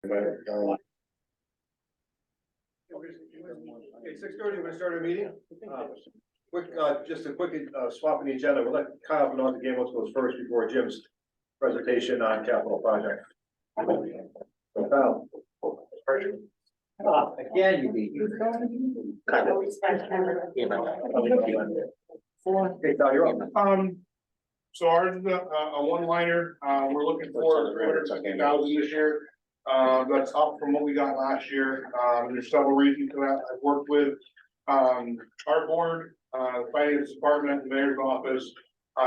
Okay, 6:30, we're gonna start our meeting. Just a quick swap in the agenda. We'll let Kyle and North Gamos goes first before Jim's presentation on capital project. So Kyle. Again, you beat. Okay, Kyle, you're up. So ours is a one-liner, we're looking for 360,000 this year. That's up from what we got last year. There's several reasons for that. I've worked with, our board, the finance department, the mayor's office,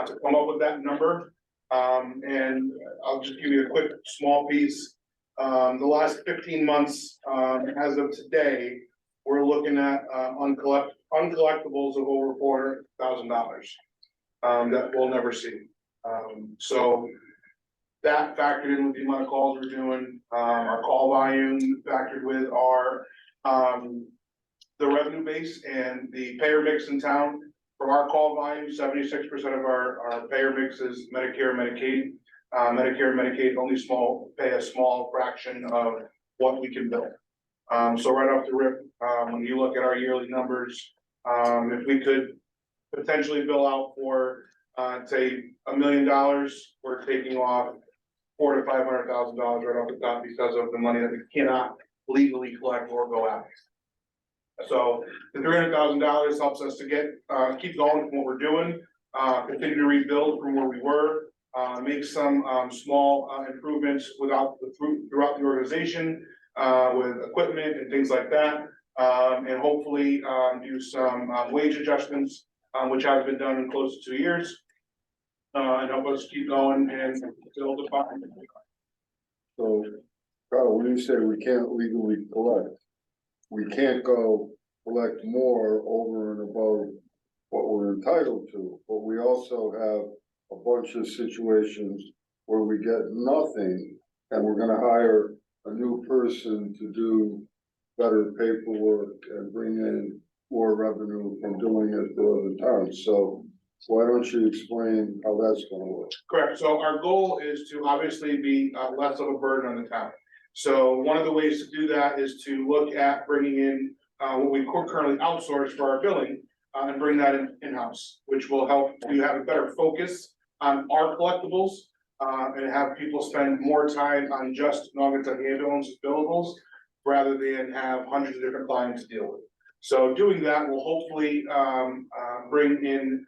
to come up with that number. And I'll just give you a quick, small piece. The last 15 months, as of today, we're looking at, uncollectibles of over $400,000. That we'll never see. So that factored in with the amount of calls we're doing, our call volume factored with our, the revenue base and the payer mix in town. From our call volume, 76% of our payer mix is Medicare, Medicaid. Medicare and Medicaid only pay a small fraction of what we can bill. So right off the rip, when you look at our yearly numbers, if we could potentially bill out for, say, $1 million, we're taking off $400,000 to $500,000 right off the top because of the money that we cannot legally collect or go after. So the $300,000 helps us to keep going from what we're doing, continue to rebuild from where we were, make some small improvements throughout the organization with equipment and things like that, and hopefully do some wage adjustments, which has been done in close to 2 years, and help us keep going and build the fund. So, Carl, when you say we can't legally collect, we can't go collect more over and above what we're entitled to, but we also have a bunch of situations where we get nothing and we're gonna hire a new person to do better paperwork and bring in more revenue from doing it for other towns. So why don't you explain how that's gonna work? Correct. So our goal is to obviously be less of a burden on the town. So one of the ways to do that is to look at bringing in what we currently outsource for our billing and bring that in-house, which will help to have a better focus on our collectibles and have people spend more time on just Naugatuck ambulance billables rather than have hundreds of different clients to deal with. So doing that will hopefully bring in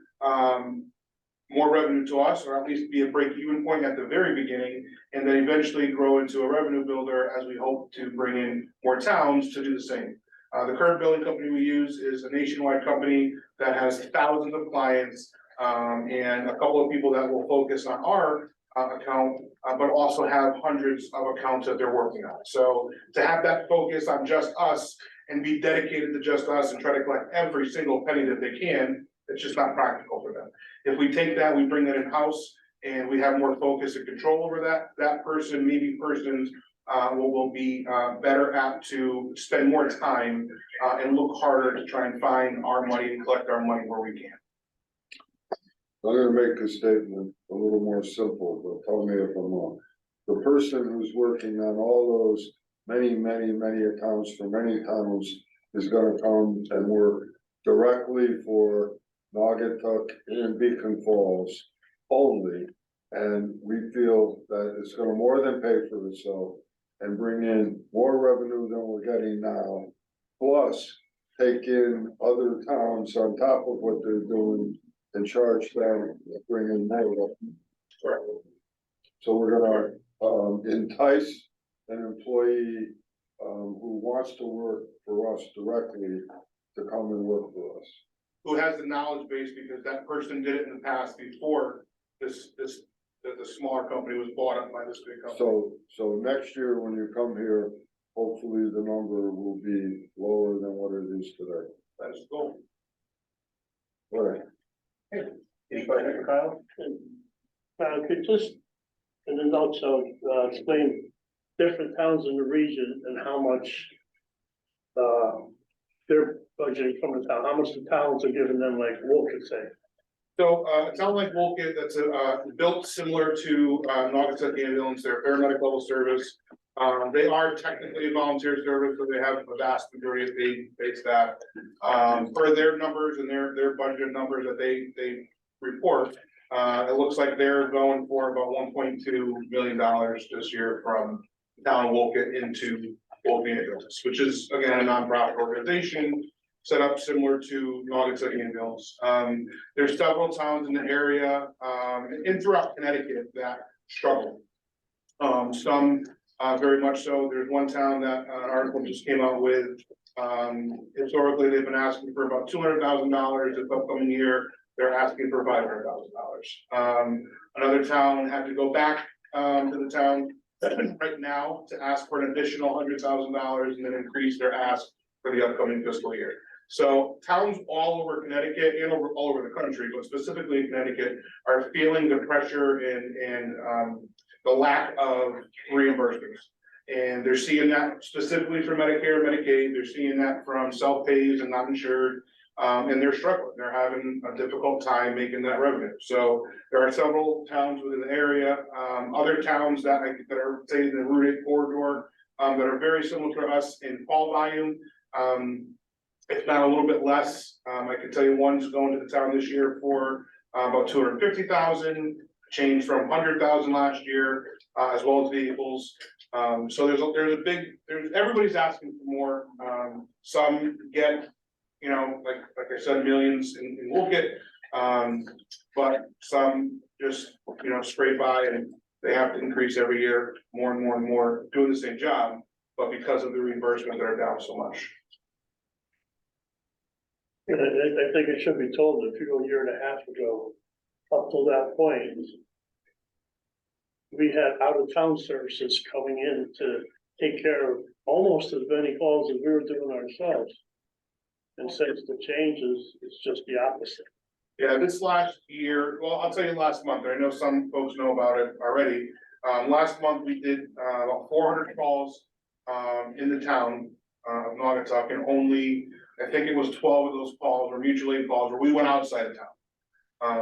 more revenue to us, or at least be a break-even point at the very beginning, and then eventually grow into a revenue builder as we hope to bring in more towns to do the same. The current billing company we use is a nationwide company that has thousands of clients, and a couple of people that will focus on our account, but also have hundreds of accounts that they're working on. So to have that focus on just us and be dedicated to just us and try to collect every single penny that they can, it's just not practical for them. If we take that, we bring that in-house and we have more focus and control over that person, maybe persons will be better apt to spend more time and look harder to try and find our money and collect our money where we can. I'm gonna make a statement a little more simple, but tell me if I'm wrong. The person who's working on all those many accounts for many towns is gonna come and work directly for Naugatuck and Beacon Falls only. And we feel that it's gonna more than pay for itself and bring in more revenue than we're getting now. Plus, take in other towns on top of what they're doing and charge them, bring in more revenue. So we're gonna entice an employee who wants to work for us directly to come and work for us. Who has the knowledge base because that person did it in the past before the smaller company was bought up by this big company. So next year when you come here, hopefully the number will be lower than what it is today. That is the goal. All right. Any questions for Kyle? Could just, in a nutshell, explain different towns in the region and how much they're budgeting from the town, how much the towns are giving them, like Wolcott say. So a town like Wolcott that's built similar to Naugatuck ambulance, they're paramedic level service. They are technically a volunteer service, so they have a vast majority of paid staff. For their numbers and their budget numbers that they report, it looks like they're going for about $1.2 million this year from the town of Woken into Woken Ambulance, which is again a nonprofit organization set up similar to Naugatuck Ambulance. There's several towns in the area, and throughout Connecticut that struggle. Some very much so. There's one town that an article just came out with. Historically, they've been asking for about $200,000. This upcoming year, they're asking for $500,000. Another town had to go back to the town right now to ask for an additional $100,000 and then increase their ask for the upcoming fiscal year. So towns all over Connecticut and all over the country, but specifically in Connecticut, are feeling the pressure and the lack of reimbursements. And they're seeing that specifically for Medicare, Medicaid, they're seeing that from self-pays and not insured, and they're struggling. They're having a difficult time making that revenue. So there are several towns within the area, other towns that are say in the Route 8 corridor, that are very similar to us in call volume. If not a little bit less, I can tell you one's going to the town this year for about 250,000, change from 100,000 last year, as well as vehicles. So there's everybody's asking for more. Some get, you know, like I said, millions and we'll get, but some just, you know, scrape by and they have to increase every year more and more and more, doing the same job, but because of the reimbursement, they're down so much. And I think it should be told that if you go a year and a half ago, up till that point, we had out-of-town services coming in to take care of almost as many calls as we were doing ourselves. And since the changes, it's just the opposite. Yeah, this last year, well, I'll tell you last month, I know some folks know about it already. Last month, we did about 400 calls in the town of Naugatuck, and only, I think it was 12 of those calls were mutual aid calls where we went outside of town.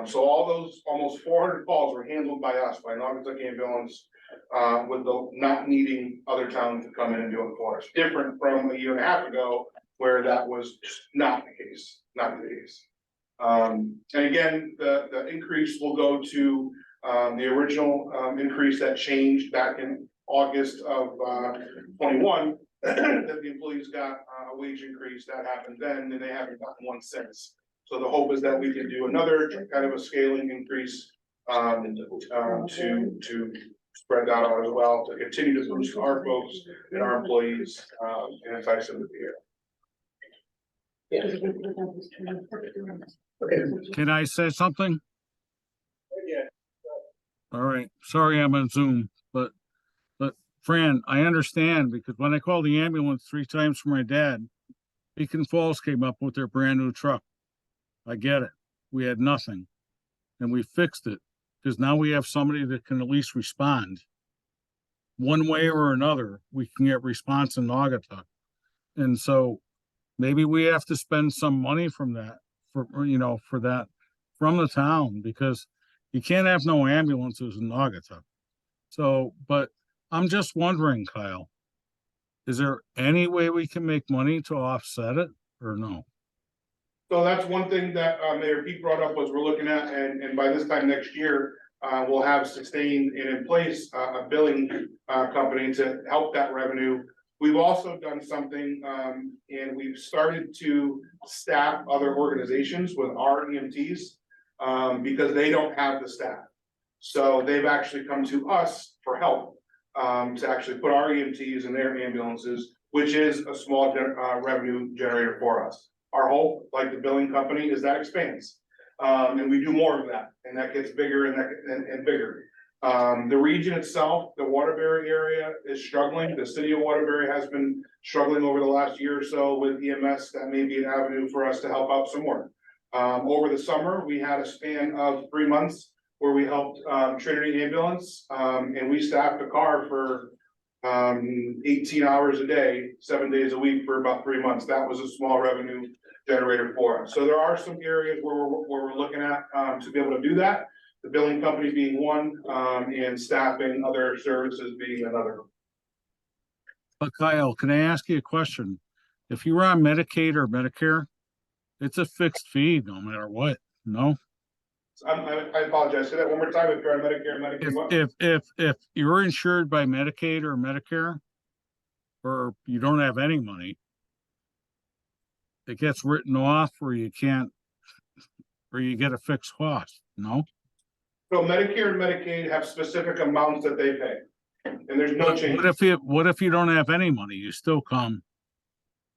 So all those almost 400 calls were handled by us, by Naugatuck Ambulance, with the not needing other towns to come in and do it for us. Different from a year and a half ago, where that was just not the case, not the case. And again, the increase will go to the original increase that changed back in August of 21, that the employees got a wage increase that happened then, and they haven't gotten one since. So the hope is that we can do another kind of a scaling increase to spread that out as well, to continue to boost our folks and our employees and entice them to be here. Can I say something? Yeah. All right, sorry I'm on Zoom, but Fran, I understand because when I called the ambulance 3 times for my dad, Beacon Falls came up with their brand new truck. I get it. We had nothing and we fixed it because now we have somebody that can at least respond. One way or another, we can get response in Naugatuck. And so maybe we have to spend some money from that, for that from the town, because you can't have no ambulances in Naugatuck. So, but I'm just wondering, Kyle, is there any way we can make money to offset it or no? So that's one thing that Mayor Pete brought up, was we're looking at, and by this time next year, we'll have sustained and in place a billing company to help that revenue. We've also done something, and we've started to staff other organizations with our EMTs because they don't have the staff. So they've actually come to us for help to actually put our EMTs in their ambulances, which is a small revenue generator for us. Our hope, like the billing company, is that expands. And we do more of that, and that gets bigger and bigger. The region itself, the Waterbury area is struggling. The city of Waterbury has been struggling over the last year or so with EMS. That may be an avenue for us to help out some more. Over the summer, we had a span of 3 months where we helped Trinity Ambulance, and we staffed a car for 18 hours a day, 7 days a week for about 3 months. That was a small revenue generator for us. So there are some areas where we're looking at to be able to do that. The billing company being one, and staffing other services being another. But Kyle, can I ask you a question? If you were on Medicaid or Medicare, it's a fixed fee no matter what, no? I apologize, say that one more time, if you're on Medicare, Medicaid, what? If you're insured by Medicaid or Medicare, or you don't have any money, it gets written off or you can't, or you get a fixed cost, no? So Medicare and Medicaid have specific amounts that they pay, and there's no change. What if you don't have any money? You still come.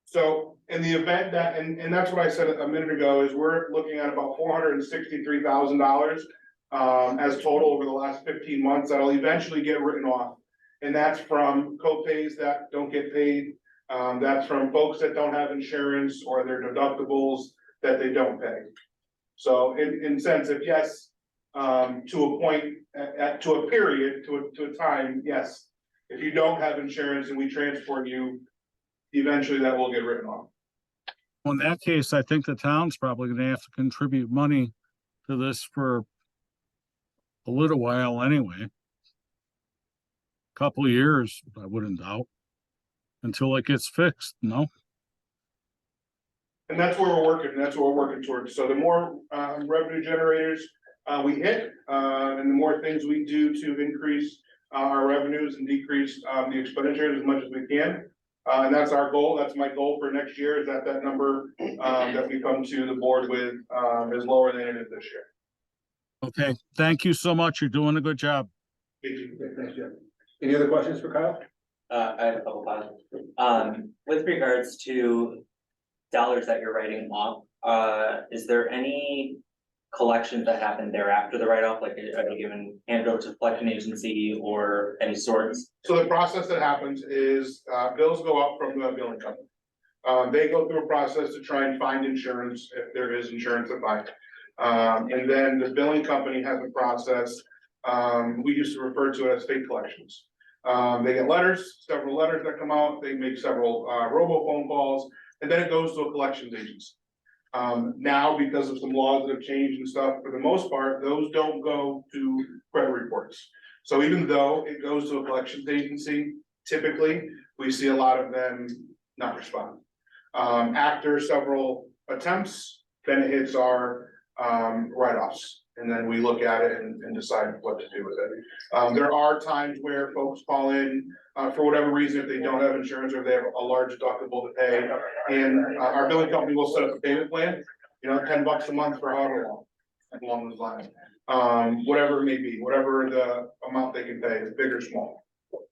So in the event that, and that's what I said a minute ago, is we're looking at about $463,000 as total over the last 15 months that'll eventually get written off. And that's from co-pays that don't get paid. That's from folks that don't have insurance or their deductibles that they don't pay. So in sense of yes, to a point, to a period, to a time, yes. If you don't have insurance and we transport you, eventually that will get written off. Well, in that case, I think the town's probably gonna have to contribute money to this for a little while anyway. Couple of years, I wouldn't doubt, until it gets fixed, no? And that's where we're working, that's what we're working towards. So the more revenue generators we hit, and the more things we do to increase our revenues and decrease the expenditures as much as we can. And that's our goal, that's my goal for next year, is that that number that we come to the board with is lower than it is this year. Okay, thank you so much. You're doing a good job. Thank you. Okay, thanks, Jim. Any other questions for Kyle? I have a couple with regards to dollars that you're writing off, is there any collections that happen thereafter the write-off, like are they given handled to collection agency or any sorts? So the process that happens is bills go up from the billing company. They go through a process to try and find insurance, if there is insurance to buy. And then the billing company has a process, we used to refer to it as state collections. They get letters, several letters that come out, they make several robo phone calls, and then it goes to a collections agency. Now, because of some laws that have changed and stuff, for the most part, those don't go to credit reports. So even though it goes to a collections agency, typically, we see a lot of them not respond. After several attempts, then it hits our write-offs. And then we look at it and decide what to do with it. There are times where folks call in, for whatever reason, if they don't have insurance or they have a large deductible to pay. And our billing company will set up a payment plan, you know, $10 a month for however long, along those lines. Whatever it may be, whatever the amount they can pay, big or small.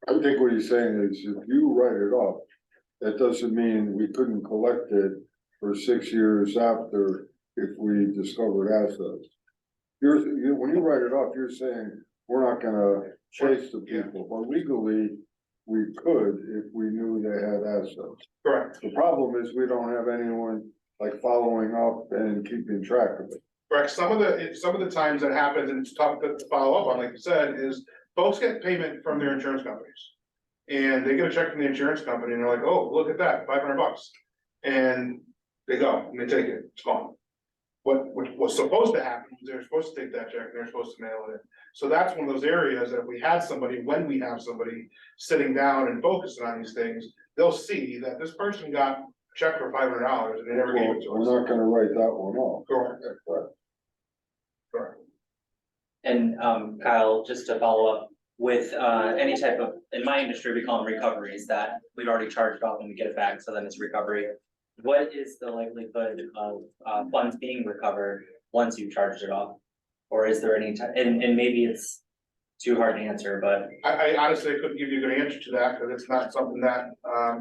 I think what he's saying is if you write it off, that doesn't mean we couldn't collect it for 6 years after if we discovered assets. When you write it off, you're saying we're not gonna chase the people, but legally we could if we knew they had assets. Correct. The problem is we don't have anyone like following up and keeping track of it. Correct. Some of the times that happens, and it's tough to follow up on, like you said, is folks get payment from their insurance companies. And they get a check from the insurance company and they're like, oh, look at that, $500. And they go and they take it, it's gone. What was supposed to happen was they're supposed to take that check, and they're supposed to mail it in. So that's one of those areas that if we had somebody, when we have somebody sitting down and focusing on these things, they'll see that this person got a check for $500 and they never gave it to us. We're not gonna write that one off. Correct. Correct. Correct. And Kyle, just to follow up with any type of, in my industry, we call them recoveries that we've already charged off and we get it back, so then it's recovery. What is the likelihood of funds being recovered once you've charged it off? Or is there any time, and maybe it's too hard to answer, but I honestly couldn't give you a good answer to that, because it's not something that I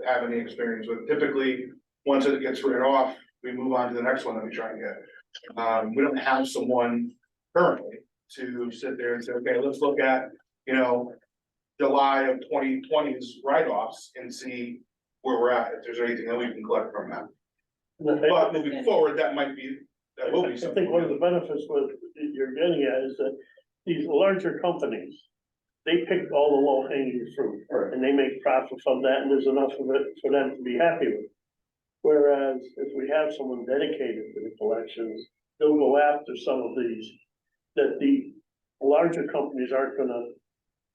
have any experience with. Typically, once it gets written off, we move on to the next one that we try and get. We don't have someone currently to sit there and say, okay, let's look at, you know, July of 2020's write-offs and see where we're at, if there's anything that we can collect from that. But moving forward, that will be I something. think one of the benefits what you're getting at is that these larger companies, they pick all the low hanging fruit and they make profit from that, and there's enough of it for them to be happy with. Whereas if we have someone dedicated to the collections, they'll go after some of these that the larger companies aren't gonna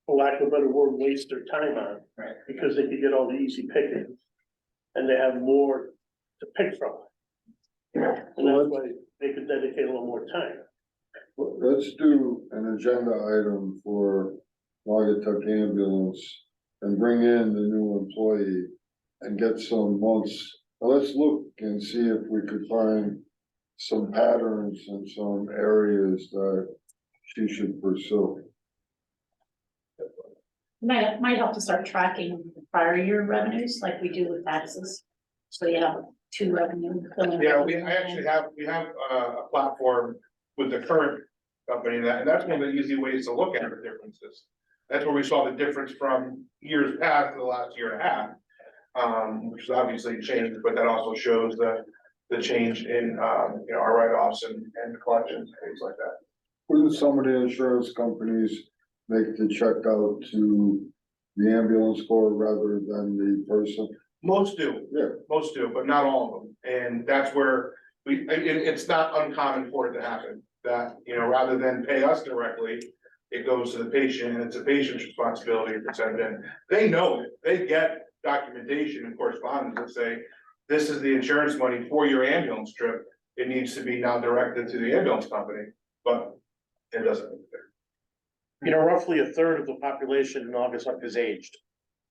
for lack of a better word, waste their time on. Right. Because they could get all the easy pickings. And they have more to pick from. And that's why they could dedicate a little more time. Let's do an agenda item for Naugatuck Ambulance and bring in the new employee and get some months. Let's look and see if we could find some patterns and some areas that she should pursue. Might have to start tracking the prior year revenues like we do with taxes. So you have two revenue. Yeah, we have a platform with the current company and that's one of the easy ways to look at the differences. That's where we saw the difference from years past to the last year and a half. Which is obviously changed, but that also shows the change in, you know, our write-offs and collections, things like that. Wouldn't some of the insurance companies make the check out to the ambulance corps rather than the person? Most do. Yeah. Most do, but not all of them. And that's where it's not uncommon for it to happen. That, you know, rather than pay us directly, it goes to the patient and it's a patient's responsibility to send in. They know it. They get documentation and correspondence that say, this is the insurance money for your ambulance trip. It needs to be now directed to the ambulance company, but it doesn't. You know, roughly a third of the population in Naugatuck is aged.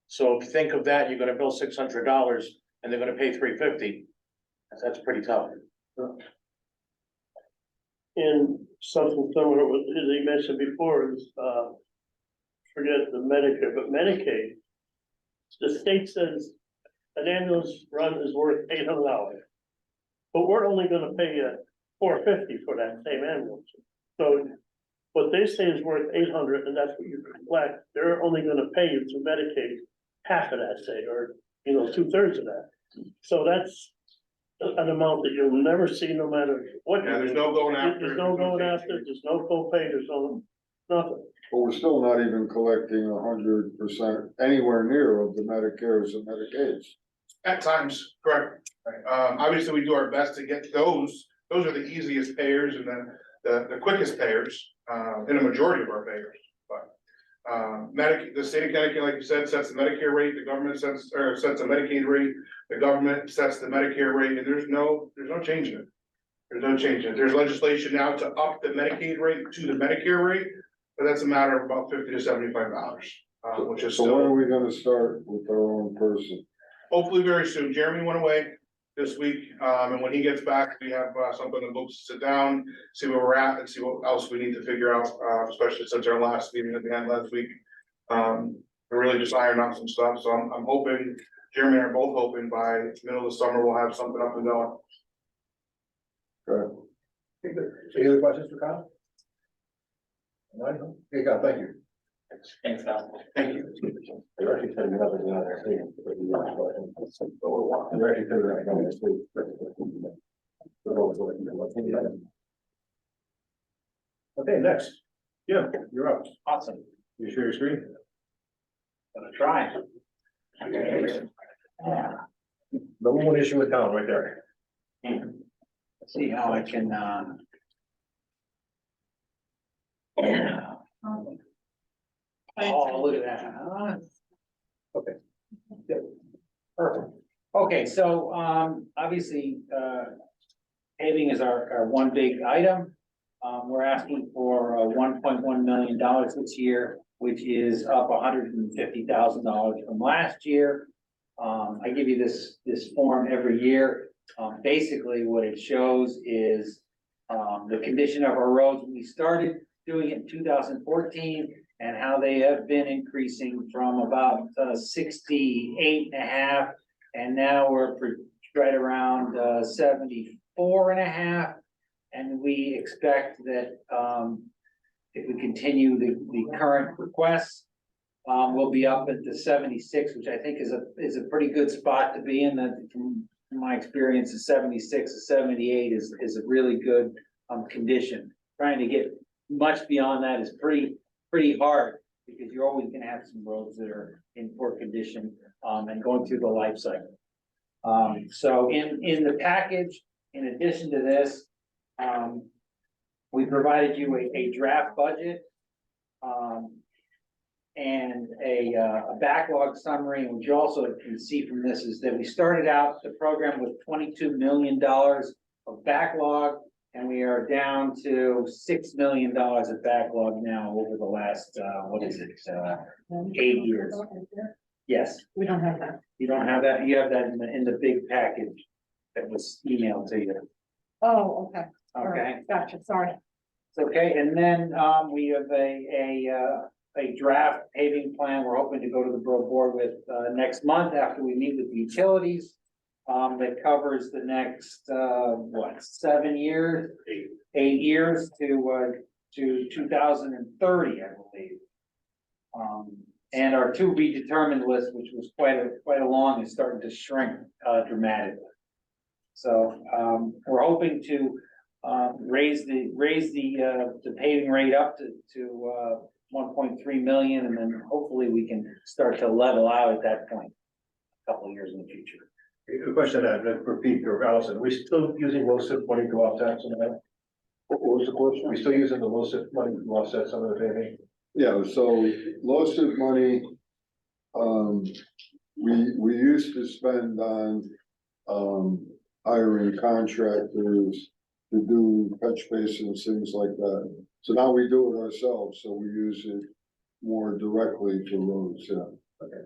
So if you think of that, you're gonna bill $600 and they're gonna pay $350. That's pretty tough. And something similar with, as he mentioned before, is, forget the Medicare, but Medicaid. The state says an ambulance run is worth $800. But we're only gonna pay you $450 for that same ambulance. So what they say is worth $800, and that's what you collect. They're only gonna pay you through Medicaid half of that, say, or, you know, 2/3 of that. So that's an amount that you'll never see no matter what. Yeah, there's no going after. There's no going after, there's no copay, there's no, nothing. But we're still not even collecting 100% anywhere near of the Medicares and Medicaids. At times, correct. Obviously, we do our best to get those are the easiest payers and the quickest payers, in a majority of our payers, but. The state of Connecticut, like you said, sets the Medicare rate, the government sets a Medicaid rate, the government sets the Medicare rate, and there's no change in it. There's no change in it. There's legislation now to up the Medicaid rate to the Medicare rate, but that's a matter of about $50 to $75, which is So when are still, we gonna start with our own person? hopefully very soon. Jeremy went away this week, and when he gets back, we have something in the books to sit down, see where we're at and see what else we need to figure out, especially since our last meeting at the end last week. We're really just ironing out some stuff, so I'm hoping, Jeremy and I are both hoping by middle of the summer, we'll have something up and going. Any other questions for Kyle? No? Okay, Kyle, thank you. Thanks, Kyle. Thank you. You're actually setting it up as another thing. You're actually setting it up as another thing. Okay, next. Yeah, you're up. Awesome. You share your screen? Gonna try. Number one issue with town, right there. Let's see how I can, Oh, look at that, huh? Okay. Perfect. Okay, so, obviously, paving is our one big item. We're asking for $1.1 million this year, which is up $150,000 from last year. I give you this form every year. Basically, what it shows is the condition of our roads when we started doing it in 2014 and how they have been increasing from about 68.5, and now we're right around 74.5. And we expect that if we continue the current requests, we'll be up at the 76, which I think is a pretty good spot to be in. That from my experience, the 76 to 78 is a really good condition. Trying to get much beyond that is pretty hard, because you're always gonna have some roads that are in poor condition and going through the life cycle. So in the package, in addition to this, we provided you a draft budget. and a backlog summary, and what you also can see from this is that we started out the program with $22 million of backlog, and we are down to $6 million of backlog now over the last, 8 years. Yes, We don't have that. you don't have that, you have that in the big package that was emailed to you, Oh, okay. All okay? right. Gotcha, sorry. It's okay, and then, we have a draft paving plan we're hoping to go to the borough board with, next month after we meet with the utilities. That covers the next, 7 years, 8 years to 2030, I believe. And our to be determined list, which was quite a long, is starting to shrink, dramatically. So, we're hoping to, raise the paving rate up to 1.3 million, and then hopefully we can start to level out at that point, a couple of years in the future. A question for Pete or Allison, are we still using LoCIP money to offset some of that? What was the question? Are we still using the LoCIP money to offset some of the paving? Yeah, so LoCIP money, we used to spend on, hiring contractors to do catch basins, things like that. So now we do it ourselves, so we use it more directly for roads, yeah. Okay.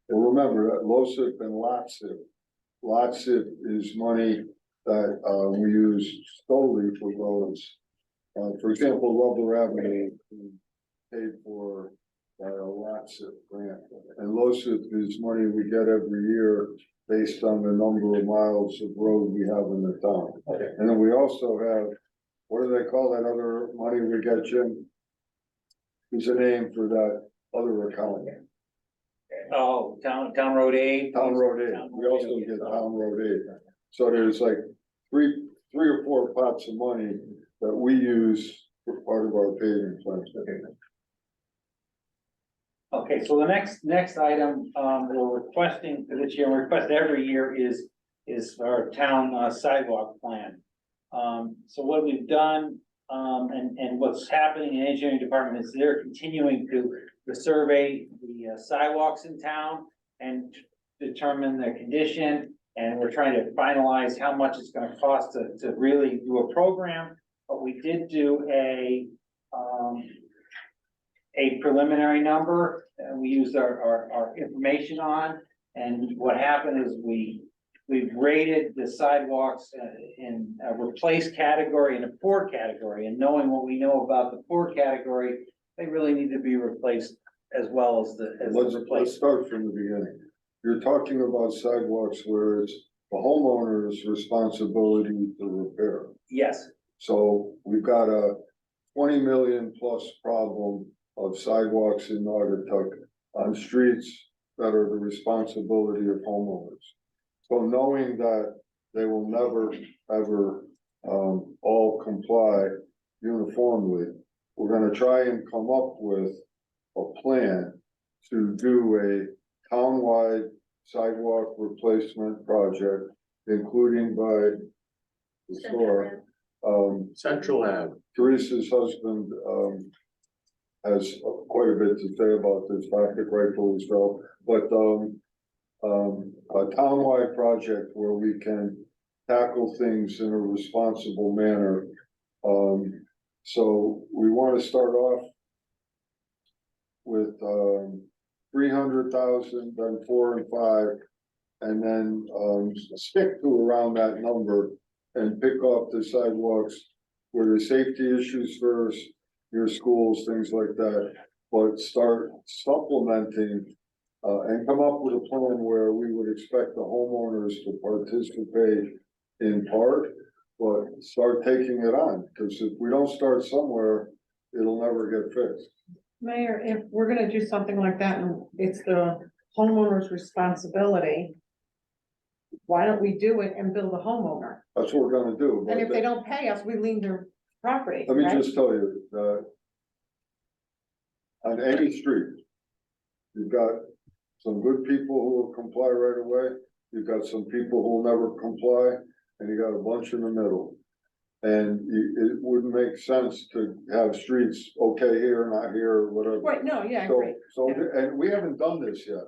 And remember that LoCIP and LOTCIP. LOTCIP is money that, we use solely for roads. For example, Rubber Avenue paid for by a LOTCIP grant. And LoCIP is money we get every year based on the number of miles of road we have in the town. Okay. And then we also have, what do they call that other money we get, Jim? There's a name for that other account. Oh, town road aid. Town road aid, we also get town road aid. So there's like three or four pots of money that we use for part of our paving plans. Okay, so the next item, we're requesting for this year, we request every year is our town sidewalk plan. So what we've done, and what's happening in the engineering department is they're continuing to survey the sidewalks in town and determine their condition. And we're trying to finalize how much it's gonna cost to really do a program. But we did do a preliminary number, and we used our information on. And what happened is we've rated the sidewalks in a replace category and a poor category. And knowing what we know about the poor category, they really need to be replaced as well as Let's replaced. start from the beginning. You're talking about sidewalks where it's the homeowner's responsibility to repair. Yes, So we've got a 20 million plus problem of sidewalks in Naugatuck on streets that are the responsibility of homeowners. So knowing that they will never, ever, all comply uniformly, we're gonna try and come up with a plan to do a townwide sidewalk replacement project, including by the store. Central Ave. Teresa's husband, has quite a bit to say about this topic, rightfully so, but, a townwide project where we can tackle things in a responsible manner. So we want to start off with, 300,000, then 4 and 5, and then, stick to around that number and pick off the sidewalks where the safety issues first, your schools, things like that, but start supplementing and come up with a plan where we would expect the homeowners to participate in part, but start taking it on, because if we don't start somewhere, it'll never get fixed. Mayor, if we're gonna do something like that and it's the homeowner's responsibility, why don't we do it and bill the homeowner? That's what we're gonna do. And if but they don't pay us, we lien their property, Let me right? just tell you that on any street, you've got some good people who will comply right away, you've got some people who will never comply, and you got a bunch in the middle. And it wouldn't make sense to have streets, okay, here, not here, or whatever. Right, no, yeah, I So, agree. so, and we haven't done this yet,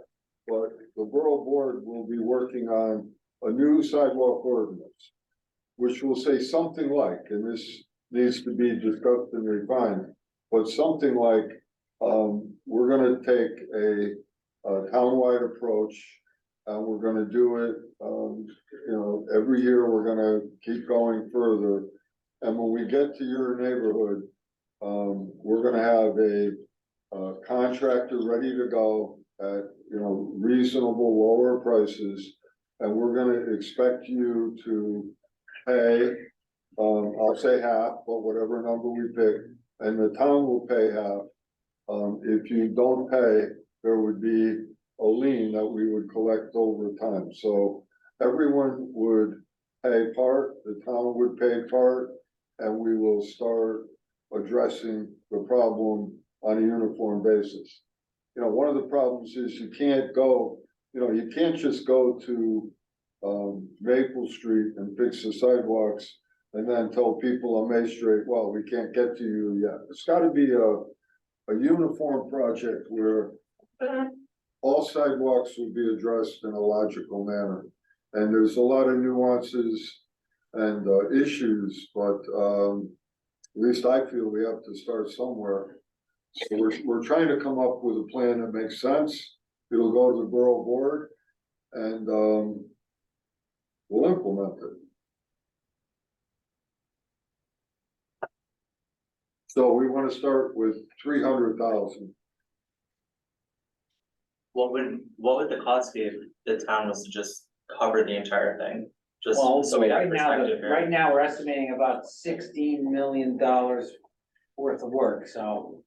but the borough board will be working on a new sidewalk ordinance. Which will say something like, and this needs to be discussed and refined, but something like, we're gonna take a townwide approach. And we're gonna do it, every year, we're gonna keep going further. And when we get to your neighborhood, we're gonna have a contractor ready to go at, reasonable lower prices. And we're gonna expect you to pay, I'll say half, but whatever number we pick, and the town will pay half. If you don't pay, there would be a lien that we would collect over time, so everyone would pay part, the town would pay part, and we will start addressing the problem on a uniform basis. One of the problems is you can't just go to Maple Street and fix the sidewalks and then tell people on May Street, well, we can't get to you yet. It's gotta be a uniform project where all sidewalks will be addressed in a logical manner. And there's a lot of nuances and issues, but at least I feel we have to start somewhere. So we're trying to come up with a plan that makes sense. It'll go to the borough board and we'll implement it. So we want to start with 300,000. What would the cost be if the town was to just cover the entire thing? Just Well, so we have right now, perspective here. right now, we're estimating about $16 million worth of work, so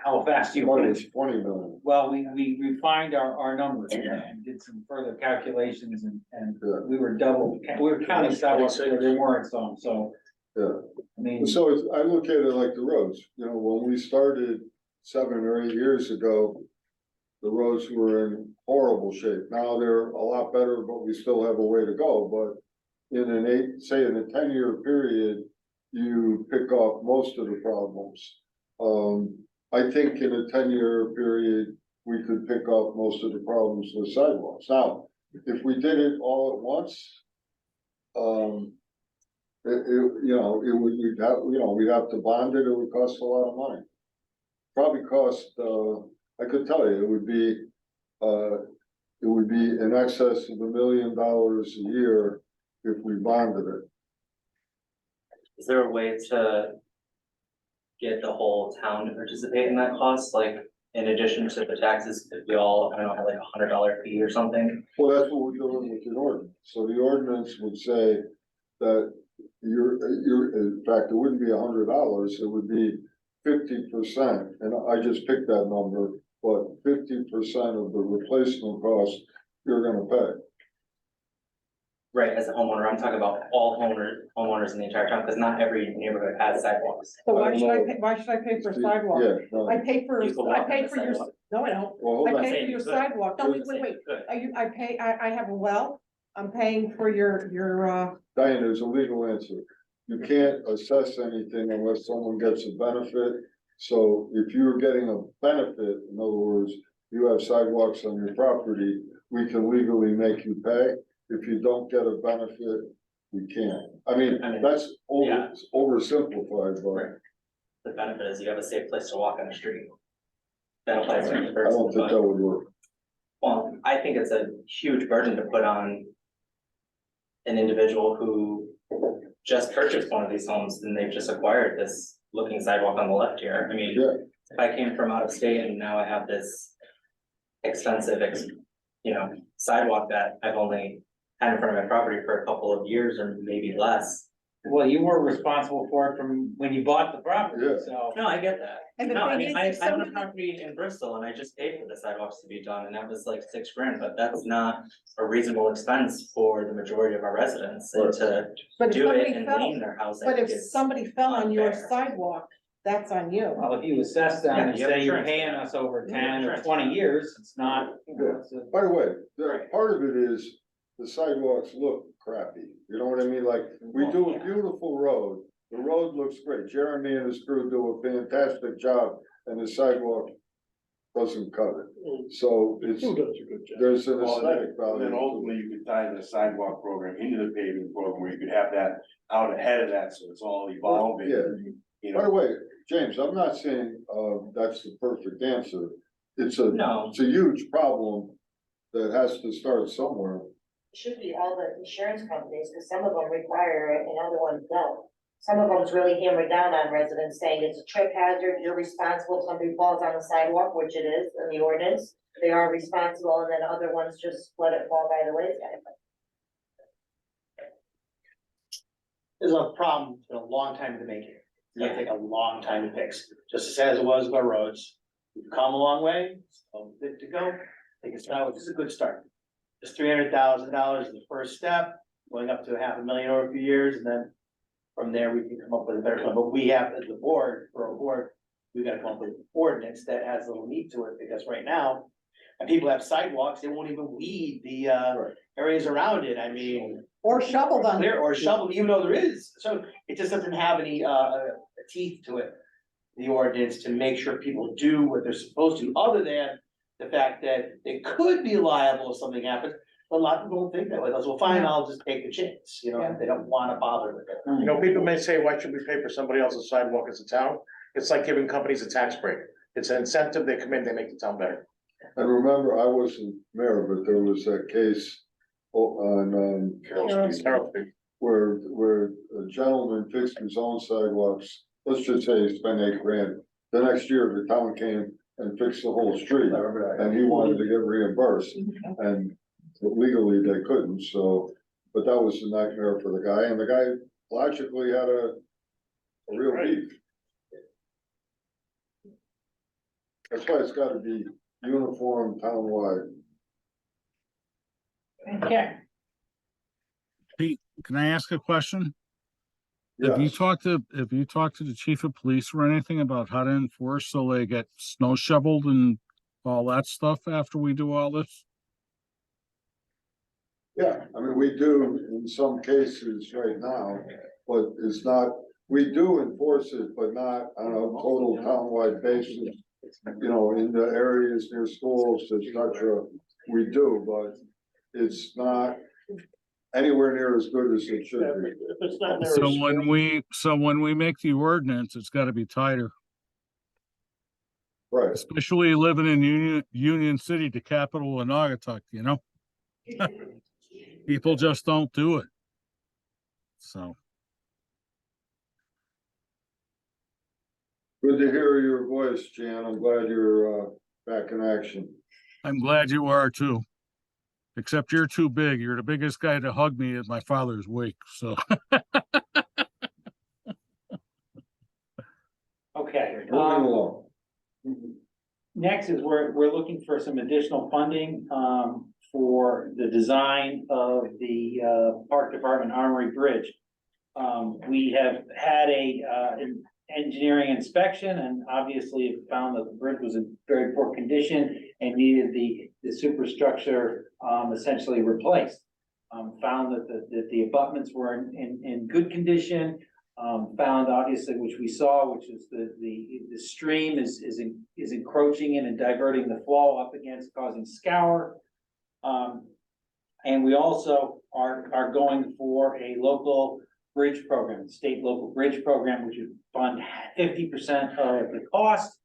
how fast do you want it? 20 million. Well, we refined our numbers and did some further calculations and Yeah. we were counting sidewalks where there weren't some, so. Yeah. I mean, So I look at it like the roads, when we started 7 or 8 years ago, the roads were in horrible shape. Now they're a lot better, but we still have a way to go, but in a 10-year period, you pick off most of the problems. I think in a 10-year period, we could pick up most of the problems with sidewalks. Now, if we did it all at once, we'd have to bond it, it would cost a lot of money. Probably cost, I could tell you, it would be in excess of $1 million a year if we bonded it. Is there a way to get the whole town to participate in that cost, like in addition to the taxes, if we all, I don't know, have like $100 fee or something? Well, that's what we're doing with the ordinance. So the ordinance would say that in fact, it wouldn't be $100, it would be 50%. And I just picked that number, but 50% of the replacement cost you're gonna pay. Right, as a homeowner, I'm talking about all homeowners in the entire town, because not every neighborhood has sidewalks. So why I should I know. pay, why should I pay for a sidewalk? Yeah, no, I pay for, You can I walk pay on for the your, sidewalk. no, I don't. well, hold I on. pay for saying your you could. sidewalk. No, wait, Saying wait. you could. I pay, I have a well. I'm paying for your, Diane, there's a legal answer. You can't assess anything unless someone gets a benefit. So if you're getting a benefit, in other words, you have sidewalks on your property, we can legally make you pay. If you don't get a benefit, we can't. I mean, that's Yeah. oversimplified, but Right. The benefit is you have a safe place to walk on the street. That applies to I any don't person, think that but, would work. well, I think it's a huge burden to put on an individual who just purchased one of these homes and they've just acquired this looking sidewalk on the left here. I mean, Yeah. if I came from out of state and now I have this expensive, sidewalk that I've only had in front of my property for a couple of years or maybe less. well, you were responsible for it from when you bought the property, Yeah. so. No, I get that. and the No, I thing mean, is, if I own a somebody, property in Bristol and I just paid for the sidewalks to be done and that was like $6,000, but that's not a reasonable expense for the majority of our residents. And to but if do it somebody and fell, lean their house, I but think if it's, somebody fell on your unfair. sidewalk, that's on you. Well, if you assess them Yeah, and you have say you're insurance for paying that. us over You have 10 or insurance 20 for that. years, it's not, Yeah. By the way, part of it is the sidewalks look crappy, you know what I mean? Like, we do a beautiful road, the road looks great, Jeremy and his crew do a fantastic job, and the sidewalk doesn't cut it, so it's, Who does a good job? there's an Well, aesthetic And value. then to it. ultimately you could tie the sidewalk program into the paving program, where you could have that out ahead of that, so it's all evolving. Yeah. You By the know, way, James, I'm not saying, that's the perfect answer, it's a, No, it's a huge problem that has to start somewhere. Should be all the insurance companies, because some of them require it and other ones don't. Some of them's really hammered down on residents saying it's a trip hazard, you're responsible if somebody falls on the sidewalk, which it is in the ordinance. They are responsible, and then other ones just let it fall by the wayside. There's a problem, it's been a long time to make it. It's gonna take a long time to fix, just as it was with our roads. We've come a long way, so good to go. I think it's now, it's a good start. Just $300,000 is the first step, going up to $500,000 over a few years, and then from there, we can come up with a better plan. But we have, as the board, for a board, we gotta come up with an ordinance that has a little meat to it, because right now, and people have sidewalks, they won't even weed the areas around it, I mean. Or shovel them. Clear or shovel, even though there is, so it just doesn't have any teeth to it. The ordinance to make sure people do what they're supposed to, other than the fact that they could be liable if something happens. But a lot of people don't think that way, they'll, well, fine, I'll just take the chance, you know, if they don't wanna bother with it. You know, people may say, why should we pay for somebody else's sidewalk as a town? It's like giving companies a tax break. It's an incentive, they come in, they make the town better. And remember, I wasn't mayor, but there was that case on, Carol Street. where a gentleman fixed his own sidewalks. Let's just say he spent $8,000. The next year, the town came and fixed the whole street, and he wanted to get reimbursed, and legally they couldn't, so. But that was a nightmare for the guy, and the guy logically had a real beef. That's why it's gotta be uniform townwide. Okay, Pete, can I ask a question? Have you Yes. talked to the chief of police or anything about how to enforce so they get snow shoveled and all that stuff after we do all this? Yeah, I mean, we do in some cases right now, but it's not, we do enforce it, but not on a total townwide basis. You know, in the areas near schools, et cetera, we do, but it's not anywhere near as good as it should be. If it's not there. So when we make the ordinance, it's gotta be tighter, Right, especially living in Union City, the capital of Naugatuck, you know? People just don't do it. So, good to hear your voice, Jan, I'm glad you're back in action. I'm glad you are too. Except you're too big. You're the biggest guy to hug me at my father's wake, so. Okay. Moving along. Next is we're looking for some additional funding, for the design of the, Park Department Armory Bridge. We have had an engineering inspection and obviously it found that the bridge was in very poor condition and needed the superstructure, essentially replaced. Found that the abutments were in good condition. Found obviously, which we saw, which is the stream is encroaching in and diverting the flow up against, causing scour. And we also are going for a local bridge program, state local bridge program, which would fund 50% of the cost.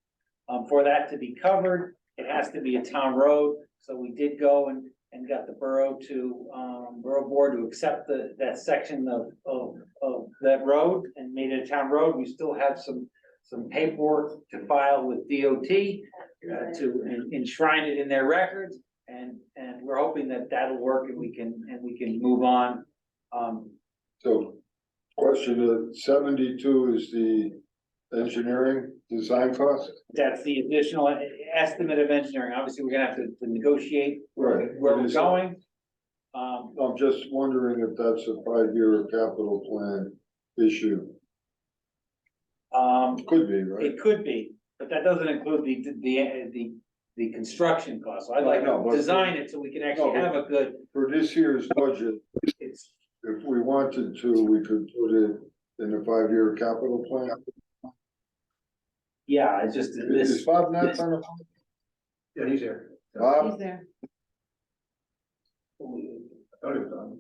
For that to be covered, it has to be a town road, so we did go and got the borough board to accept that section of that road and made it a town road. We still have some paperwork to file with DOT to enshrine it in their records, and we're hoping that that'll work and we can move on. So, question, 72 is the engineering design cost? That's the additional estimate of engineering. Obviously, we're gonna have to negotiate Right. where we're going. I'm just wondering if that's a 5-year capital plan issue. Could be, right? It could be, but that doesn't include the the construction cost. So I'd like No, to but- design it so we can actually No, but- have a good, For this year's budget, it's, if we wanted to, we could put it in the 5-year capital plan. yeah, it's just Is this, Bob not on the? Yeah, he's here. He's Bob, there. I thought he was on.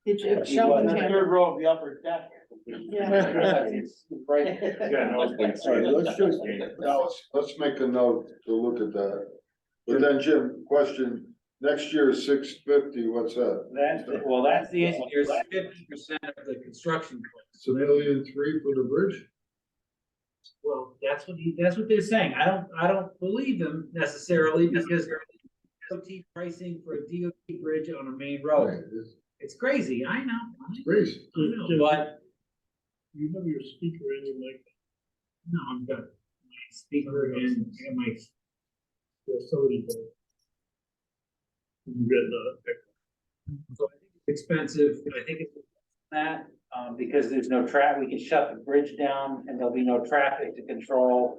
Did you, He was Sheldon in the had- third row of the upper deck. Yeah. it's right. all right, let's just, let's make a note to look at that. But then Jim, question, next year is 650, what's that? That's the engineer's 50% of the construction cost. It's $1.3 million for the bridge? Well, that's what they're saying. I don't believe them necessarily because they're DOT pricing for a DOT bridge on a main road. It's It's crazy, I know. crazy. But, You have your speaker in your mic. no, I've got my speaker and my, Yeah, somebody does. You get so I think it's expensive. I think it's that, because there's no traffic, we can shut the bridge down and there'll be no traffic to control.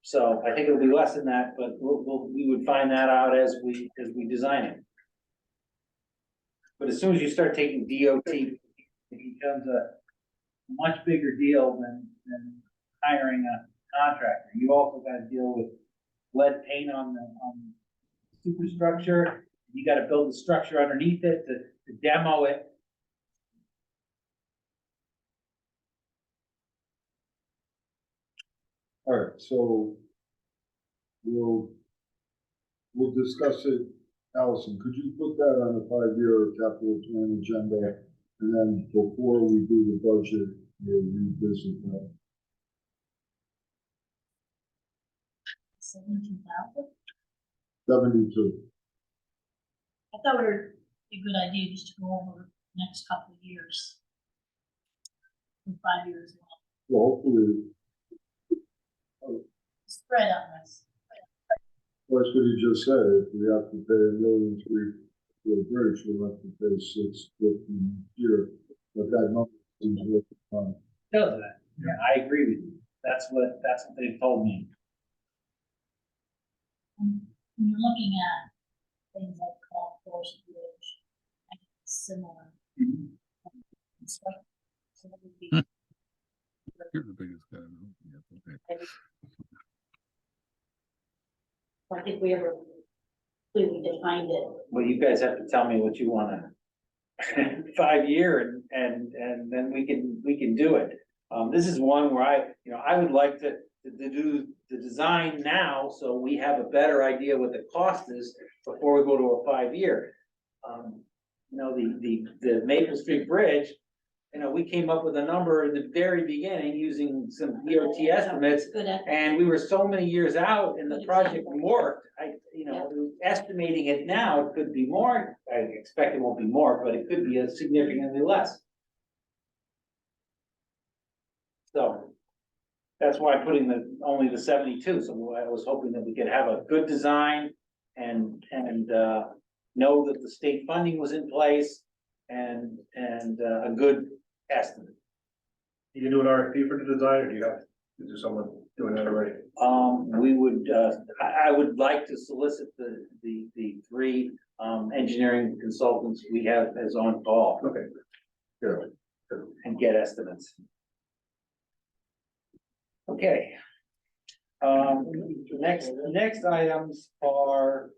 So I think it'll be less than that, but we would find that out as we design it. But as soon as you start taking DOT, it becomes a much bigger deal than hiring a contractor. You also gotta deal with lead paint on the superstructure. You gotta build the structure underneath it to demo it. All right, so we'll discuss it. Allison, could you put that on the 5-year capital plan agenda? And then before we do the budget, we'll revisit that. 17,000? 72. I thought it would be a good idea just to go over the next couple of years. In 5 years, Well, hopefully, spread on this. that's what he just said. If we have to pay $1.3 million for a bridge, we'll have to pay $650 next year. But that number seems worth the time. Does that? Yeah, I agree with you. That's what they've told me. When you're looking at things like Golf Course Bridge, I think it's similar. Stuff. So it would be- You're the biggest guy. Yeah, okay. I think we ever clearly defined it. Well, you guys have to tell me what you wanna 5-year and then we can do it. This is one where I would like to do the design now, so we have a better idea what the cost is before we go to a 5-year. The Maple Street Bridge, we came up with a number in the very beginning using some DOT estimates. Good at. And we were so many years out and the project morphed, estimating it now, it could be more, I expect it won't be more, but it could be a significantly less. So, that's why I'm putting only the 72, so I was hoping that we could have a good design and know that the state funding was in place and a good estimate. You can do an RFP for the design, or do you have, is there someone doing that already? We would, I would like to solicit the 3 engineering consultants we have as on call. Okay. Good. And get estimates. Okay. Next items are,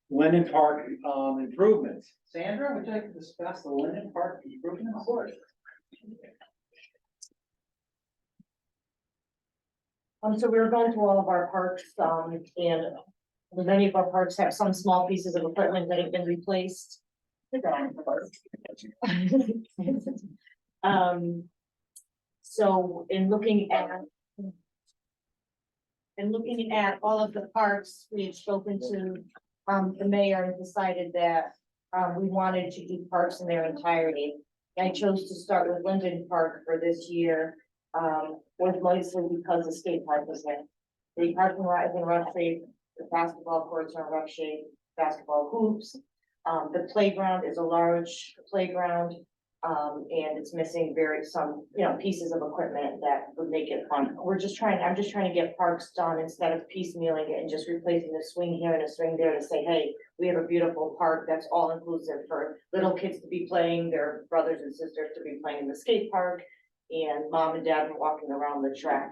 Linden Park, improvements. Sandra, would you like to discuss the Linden Park improvements? So we were going through all of our parks, and many of our parks have some small pieces of equipment that have been replaced. So in looking at all of the parks, we had spoken to, the mayor and decided that, we wanted to do parks in their entirety. I chose to start with Linden Park for this year, was mostly because the skate park was there. The parking lot is in rough shape, the basketball courts are in rough shape, basketball hoops. The playground is a large playground. And it's missing some, pieces of equipment that would make it fun. I'm just trying to get parks done instead of piecemealing it and just replacing a swing here and a swing there to say, hey, we have a beautiful park that's all inclusive for little kids to be playing, their brothers and sisters to be playing in the skate park, and mom and dad are walking around the track.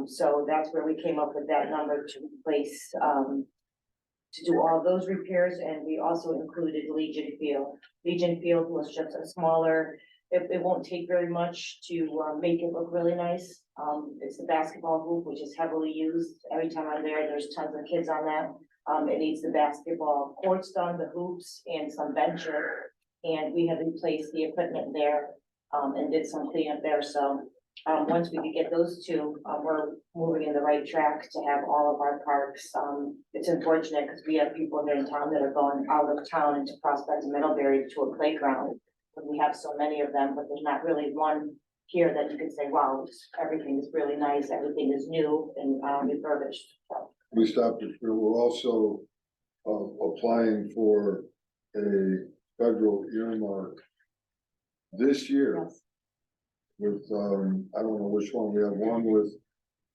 So that's where we came up with that number to replace, to do all those repairs, and we also included Legion Field. Legion Field was just a smaller, it won't take very much to make it look really nice. It's the basketball hoop, which is heavily used. Every time I'm there, there's tons of kids on that. It needs the basketball courts done, the hoops, and some benches. And we have replaced the equipment there, and did some cleanup there, so. Once we could get those two, we're moving in the right track to have all of our parks. It's unfortunate because we have people here in town that are going out of town into Prospect and Middlebury to a playground. And we have so many of them, but there's not really one here that you can say, wow, everything is really nice, everything is new and refurbished. So, We stopped it, we were also applying for a federal earmark this year. Yes. With, I don't know which one, we have one with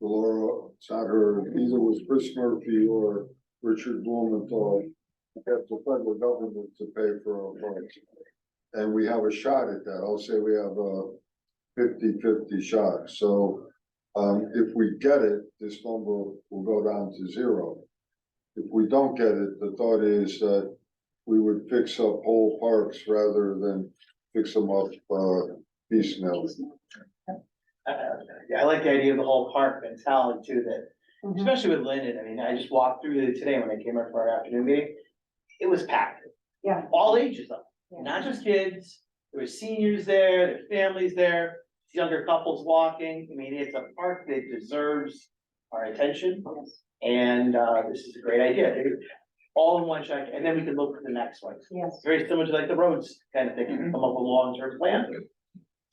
Laura, it's not her, either with Chris Murphy or Richard Blumenthal. We have the federal government to pay for our parks. And we have a shot at that, I'll say we have a 50-50 shot, so. If we get it, this number will go down to 0. If we don't get it, the thought is that we would fix up whole parks rather than fix them up, piecemeal. Yeah, I like the idea of the whole park mentality too, that, Mhm. especially with Linden, I mean, I just walked through it today when I came up for our afternoon meeting. It was packed. Yeah. All ages of, Yeah. not just kids, there were seniors there, their families there, younger couples walking. I mean, it's a park that deserves our attention. Yes. And, this is a great idea. All in one check, and then we can look at the next one. Yes. Very similar to like the roads kind of thing, come up with a long-term plan.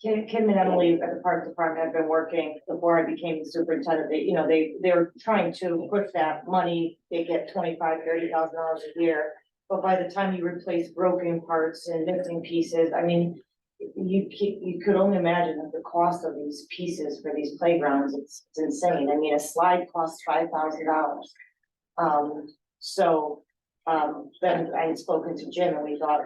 Kim and Emily at the park department have been working before I became the superintendent. They're trying to push that money. They get $25,000-$30,000 a year. But by the time you replace broken parts and missing pieces, I mean, you could only imagine that the cost of these pieces for these playgrounds, it's insane. I mean, a slide costs $5,000. Then I had spoken to Jim and we thought,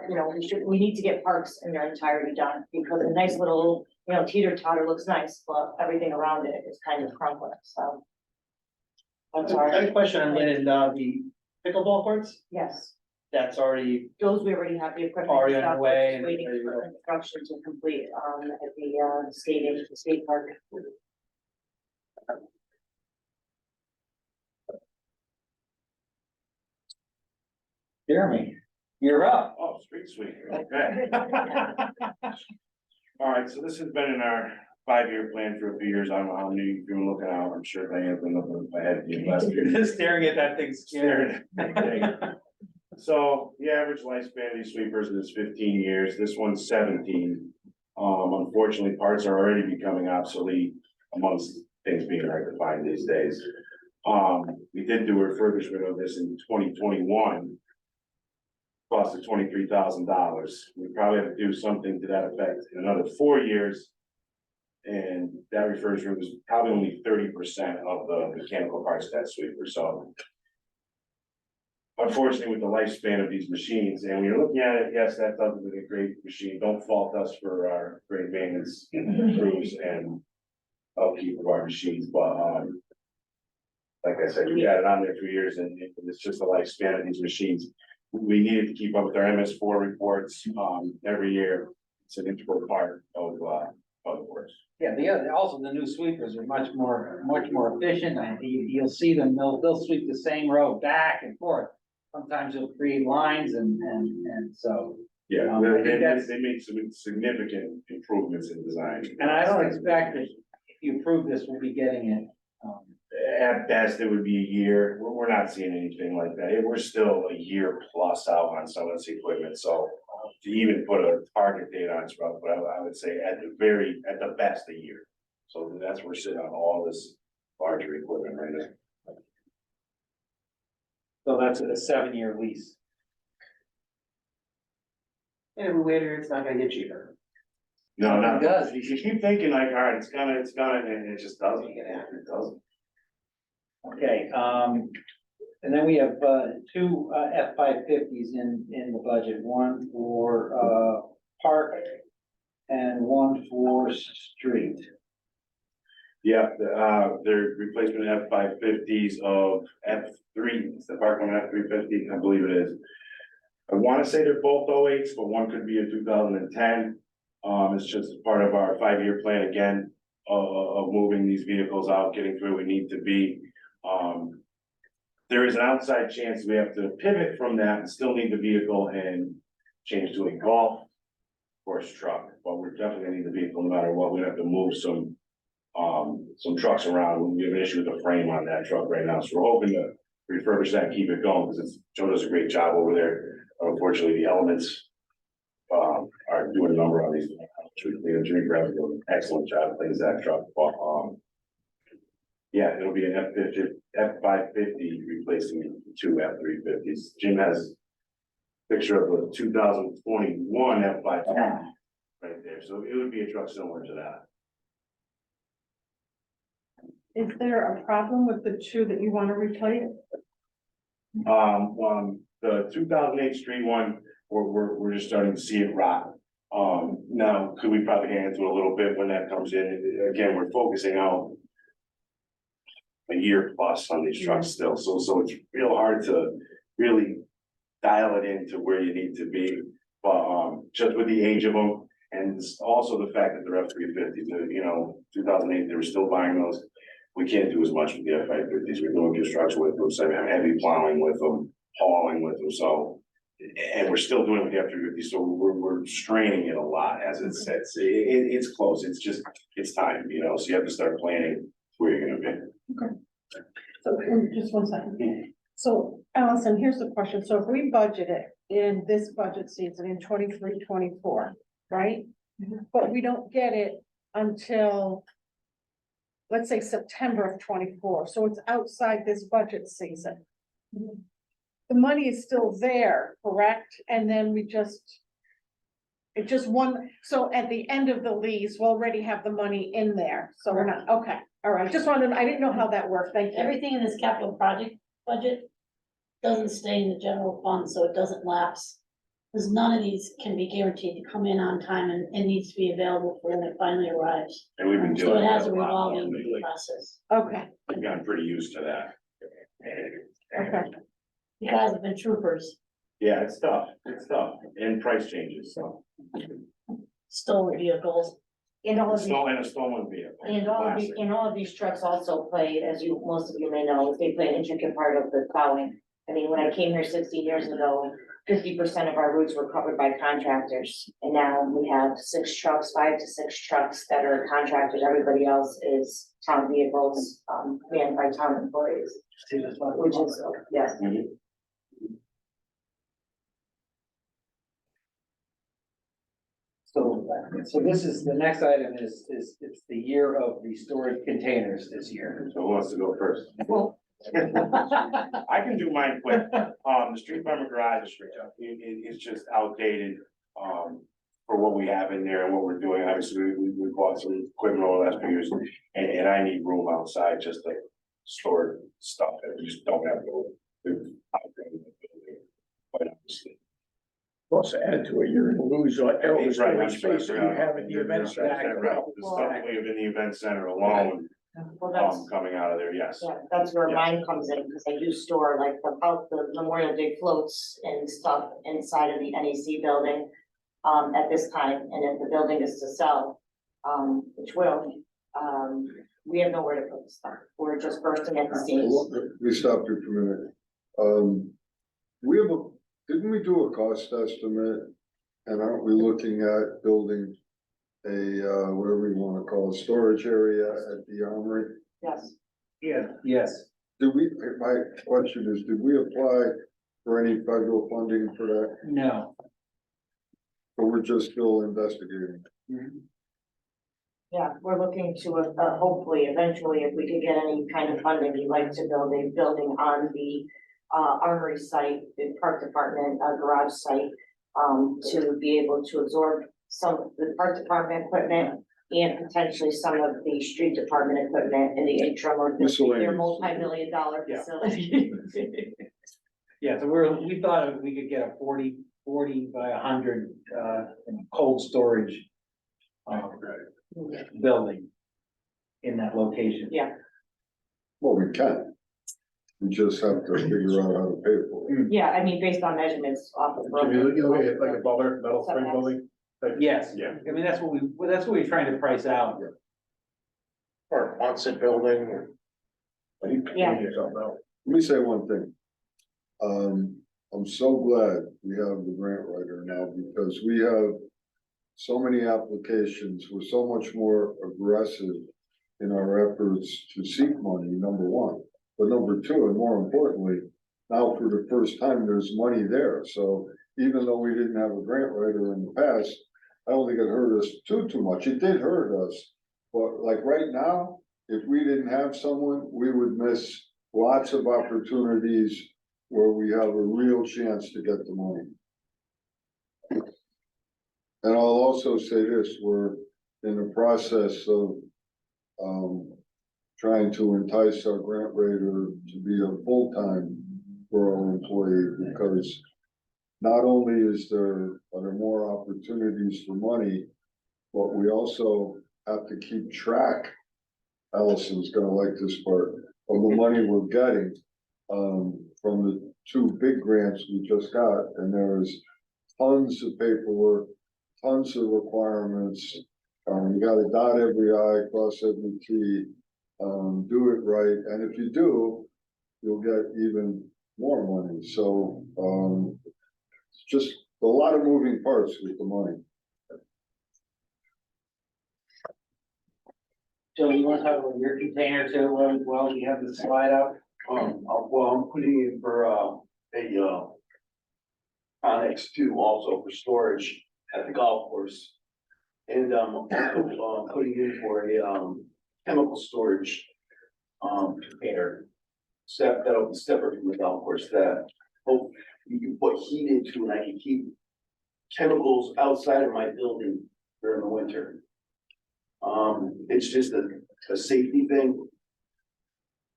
we need to get parks in their entirety done because a nice little, teeter totter looks nice, but everything around it is kind of crumbling, so. That's I have a our, question on Linden, the pickleball courts, yes, that's already, those we already have the equipment. Already stuff, underway we're just and waiting ready to for go. construction to complete, at the skate park. Jeremy, you're up. Oh, street sweeper, okay. All right, so this has been in our 5-year plan for a few years. I don't know how many you've been looking out. I'm sure Diane's been looking ahead of you last year. staring at that thing scared. So the average lifespan of these sweepers is 15 years. This one's 17. Unfortunately, parts are already becoming obsolete amongst things being hard to find these days. We did do a refurbishment of this in 2021. Cost of $23,000. We probably have to do something to that effect in another 4 years. And that refurbishment was probably only 30% of the mechanical parts of that sweeper, so. Unfortunately, with the lifespan of these machines, and when you're looking at it, yes, that doesn't look a great machine. Don't fault us for our great maintenance crews and upkeep of our machines, but, like I said, we had it on there for years and it's just the lifespan of these machines. We needed to keep up with our MS4 reports, every year. It's an integral part of the works. Yeah, also the new sweepers are much more efficient, and you'll see them, they'll sweep the same road back and forth. Sometimes you'll create lines and so. Yeah, I think they made some significant improvements in design. And I don't expect that if you approve this, we'll be getting it. At best, it would be a year. We're not seeing anything like that. We're still a year plus out on some of this equipment, so to even put a target date on it's rough, but I would say at the best, a year. So that's where we're sitting on all this larger equipment right now. So that's a 7-year lease. And if we wait here, it's not gonna get cheaper. No, It not, does. you keep thinking like, all right, it's gonna, and it just doesn't, it doesn't. Okay, and then we have, two, F-550s in the budget, one for, park and one for street. Yeah, they're replacement F-550s of F3, it's the Parkland F-350, I believe it is. I wanna say they're both 08s, but one could be a 2010. It's just part of our 5-year plan again, of moving these vehicles out, getting to where we need to be. There is an outside chance we have to pivot from that and still need the vehicle and change to a Golf or a truck, but we're definitely gonna need the vehicle no matter what. We have to move some trucks around. We have an issue with the frame on that truck right now, so we're hoping to refurbish that and keep it going, because Joe does a great job over there. Unfortunately, the elements are doing a number on these. Jimmy Brown doing an excellent job cleaning that truck, but yeah, it'll be an F-550 replacing 2 F-350s. Jim has a picture of the 2021 F-550 right there, so it would be a truck similar to that. Is there a problem with the two that you wanna replace? The 2008 street one, we're just starting to see it rot. Now, could we probably hand to it a little bit when that comes in? Again, we're focusing out a year plus on these trucks still, so it's real hard to really dial it into where you need to be. But, just with the age of them, and also the fact that they're F-350s, 2008, they were still buying those. We can't do as much with the F-550s. We're doing construction with them, so I'm heavy plowing with them, hauling with them, so. And we're still doing it with the F-350, so we're straining it a lot as it sits. It's close, it's time, so you have to start planning where you're gonna be. So, just one second. So, Allison, here's the question. So if we budget it in this budget season in 23-24, right? But we don't get it until, let's say, September of 24, so it's outside this budget season. The money is still there, correct? And then it's just one, so at the end of the lease, we'll already have the money in there, so we're not, okay, all right, just wanted, I didn't know how that worked, thank you. Everything in this capital project budget doesn't stay in the general fund, so it doesn't lapse. Because none of these can be guaranteed to come in on time and it needs to be available for when it finally arrives. And we've been So doing it has that a a lot more revolving lately. process. Okay, I've gotten pretty used to that. okay, You guys have been troopers, Yeah, it's tough, and price changes, so. stolen vehicles. And all of these, A stolen vehicle. Classic. and all of these trucks also play, as most of you may know, they play an intricate part of the plowing. I mean, when I came here 16 years ago, 50% of our routes were covered by contractors. And now we have 5 to 6 trucks that are contractors. Everybody else is town vehicles, manned by town employees, which is, yes. Mhm. So this is, the next item is it's the year of the storage containers this year. So who wants to go first? Well, I can do mine quick. The street farmer garage is, it's just outdated, for what we have in there and what we're doing. Obviously, we bought some equipment over the last few years, and I need room outside just to store stuff that we just don't have to. Quite honestly. Also add to it, you're gonna lose all the Right, I'm storage sorry, space that you have in the you're event right, center. right. The stuff we have in the event center alone, well, that's, coming out of there, yes. yeah, that's where Yeah. mine comes in, because I do store like the Memorial Day floats and stuff inside of the NEC building. At this time, and if the building is to sell, which will, we have nowhere to put the stuff. We're just bursting at the seams. Let me stop you for a minute. Didn't we do a cost estimate? And aren't we looking at building a, whatever you wanna call it, storage area at the Armory? Yes, Yes. My question is, did we apply for any federal funding for that? No. Or we're just still investigating? yeah, we're looking to, hopefully, eventually, if we could get any kind of funding, we'd like to build a building on the Armory site, the park department, garage site, to be able to absorb some of the park department equipment and potentially some of the street department equipment in the interim of this, their Miscellaneous. multi-million-dollar Yeah. facility. Yeah, so we thought we could get a 40 by 100, cold storage, building in that location. Yeah, Well, we can. We just have to figure out how to pay for it. yeah, I mean, based on measurements off of. If you look at it like a Butler metal frame building. Yes, Yeah. I mean, that's what we're trying to price out. Or onset building, or Yeah. Something else. Let me say one thing. I'm so glad we have the grant writer now because we have so many applications. We're so much more aggressive in our efforts to seek money, number one. But number two, and more importantly, now for the first time, there's money there. So even though we didn't have a grant writer in the past, I don't think it hurt us too much. It did hurt us. But like right now, if we didn't have someone, we would miss lots of opportunities where we have a real chance to get the money. And I'll also say this, we're in the process of trying to entice our grant writer to be a full-time borough employee because not only are there more opportunities for money, but we also have to keep track. Allison's gonna like this part of the money we're getting from the two big grants we just got, and there's tons of paperwork, tons of requirements. You gotta dot every I, cross every T, do it right, and if you do, you'll get even more money. So it's just a lot of moving parts with the money. Joe, you want to talk about your container too, well, you have the slide up? Well, I'm putting in for, Annex 2 also for storage at the golf course. And, putting in for a, chemical storage, container. That'll be separate from the golf course that, hope you can put heat into and I can keep chemicals outside of my building during the winter. It's just a safety thing.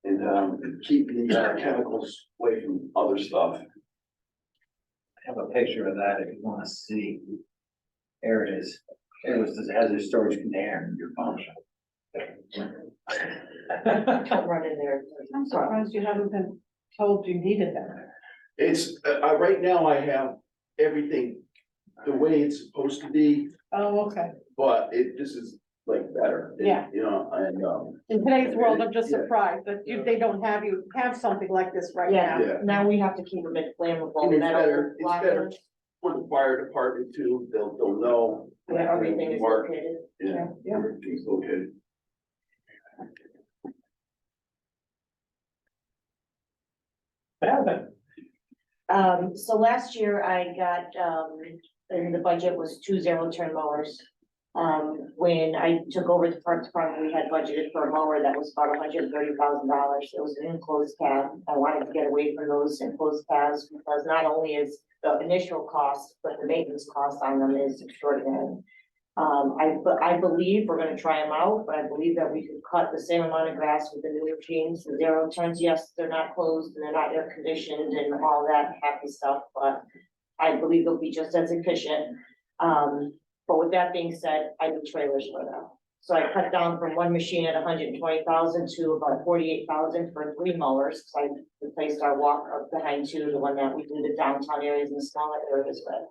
And, keep the chemicals away from other stuff. I have a picture of that if you want to see. There it is. It has a storage container in your function. Come run in there. I'm surprised you haven't been told you needed that. It's, right now I have everything the way it's supposed to be, Oh, okay. but this is like better. Yeah. You know, and, In today's world, I'm just Yeah. surprised that they don't have something like this right now. Yeah, now we have to keep them at flammable. And it's metal better, it's better blockers, for the fire department too, they'll know. where everything is Mark, located. Yeah, Yeah. everything's located. So last year I got, and the budget was 2 zero-turn mowers. When I took over the park department, we had budgeted for a mower that was about $130,000. It was an enclosed cab. I wanted to get away from those enclosed cabs because not only is the initial cost, but the maintenance cost on them is extraordinary. I believe we're gonna try them out, but I believe that we could cut the same amount of grass with the new machines, the zero turns. Yes, they're not closed and they're not air conditioned and all that happy stuff, but I believe they'll be just as efficient. But with that being said, I do trailers for them. So I cut down from one machine at 120,000 to about 48,000 for 3 mowers. So I replaced our walk up behind 2, the one that we do the downtown areas and the smaller areas with.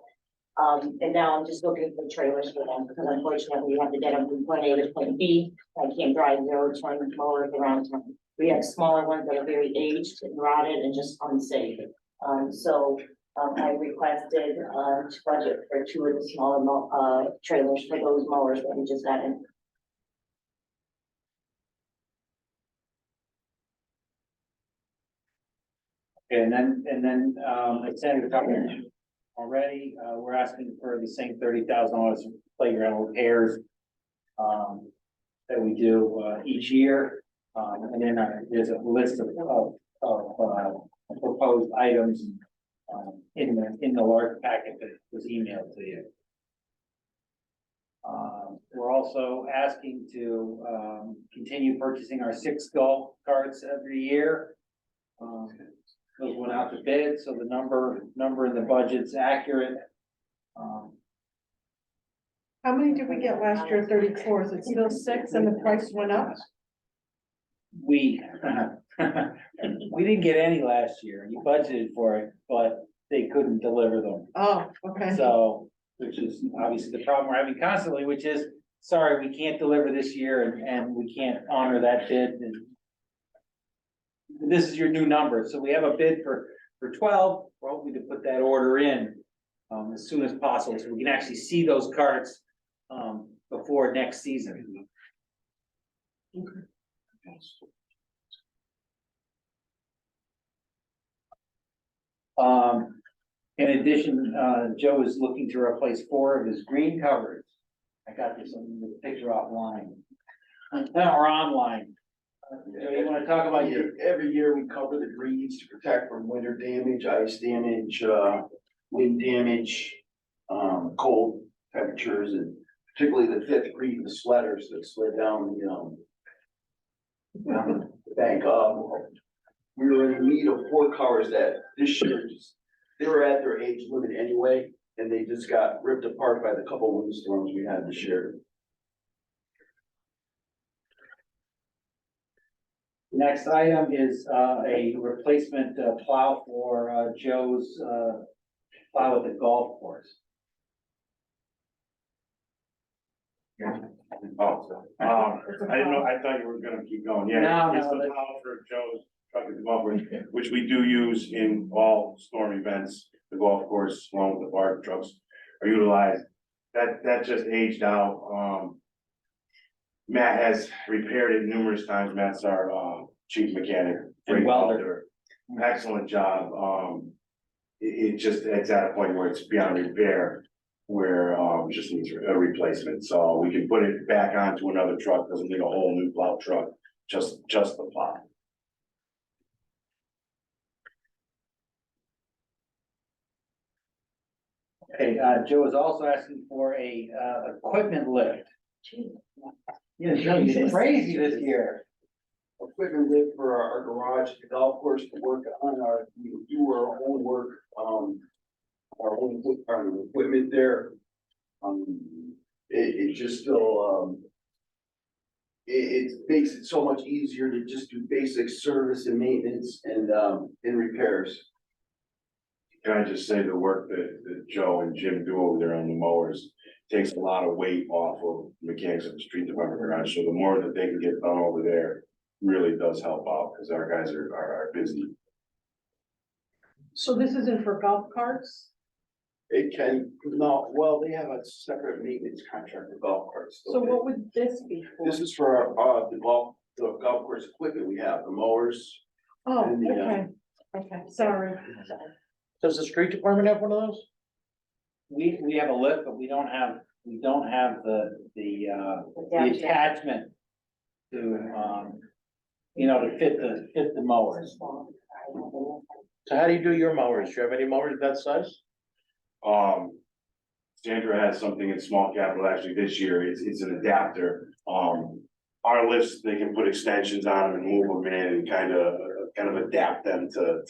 And now I'm just looking for trailers for them because unfortunately we have to get them from point A to point B. I can't drive zero-turn mowers around town. We have smaller ones that are very aged and rotted and just unsafe. I requested to budget for 2 of the smaller trailers for those mowers that we just got in. And then, as Sandra covered already, we're asking for the same $30,000 playground repairs that we do each year. And then there's a list of proposed items in the large packet that was emailed to you. We're also asking to, continue purchasing our 6 golf carts every year. Those went out to bid, so the number in the budget's accurate. How many did we get last year? 34. Is it still 6 and the price went up? We, we didn't get any last year. You budgeted for it, but they couldn't deliver them. Oh, okay. So, which is obviously the problem we're having constantly, which is, sorry, we can't deliver this year and we can't honor that bid and. This is your new number, so we have a bid for 12, we're hoping to put that order in. As soon as possible, so we can actually see those carts, before next season. In addition, Joe is looking to replace 4 of his green covers. I got this on the picture offline. Or online. Joe, you wanna talk about your, Every year we cover the greens to protect from winter damage, ice damage, wind damage, cold temperatures, and particularly the 5th green, the sledders that slid down the bank. We were in need of 4 covers that this year just, they were at their age limit anyway, and they just got ripped apart by the couple windstorms we had this year. next item is, a replacement plow for, Joe's, plow at the golf course. Oh, I didn't know, I thought you were gonna keep going, yeah. No, It's no, the plow for Joe's truck at the golf course, which we do use in all storm events. The golf course, along with the bar trucks are utilized. That just aged out. Matt has repaired it numerous times. Matt's our chief mechanic. And welder. Excellent job. It's at a point where it's beyond repair, where it just needs a replacement. So we can put it back onto another truck. Doesn't need a whole new plow truck, just the plow. Okay, Joe is also asking for a, equipment lift. Yeah, Joe, you're crazy this year. Equipment lift for our garage, at the golf course to work on do our own work, our own equipment there. It just still, it makes it so much easier to just do basic service and maintenance and repairs. Can I just say the work that Joe and Jim do over there on the mowers takes a lot of weight off of mechanics at the street department garage. So the more that they can get done over there really does help out, because our guys are busy. So this isn't for golf carts? It can, no, well, they have a separate maintenance contract with golf carts. So what would this be for? This is for the golf course equipment we have, the mowers. Oh, and the, okay, okay, sorry. Does the street department have one of those? We have a lift, but we don't have the attachment to, to fit the mowers. So how do you do your mowers? Do you have any mowers that size? Sandra has something in small capital actually this year. It's an adapter. Our lifts, they can put extensions on them and move them in and kind of adapt them to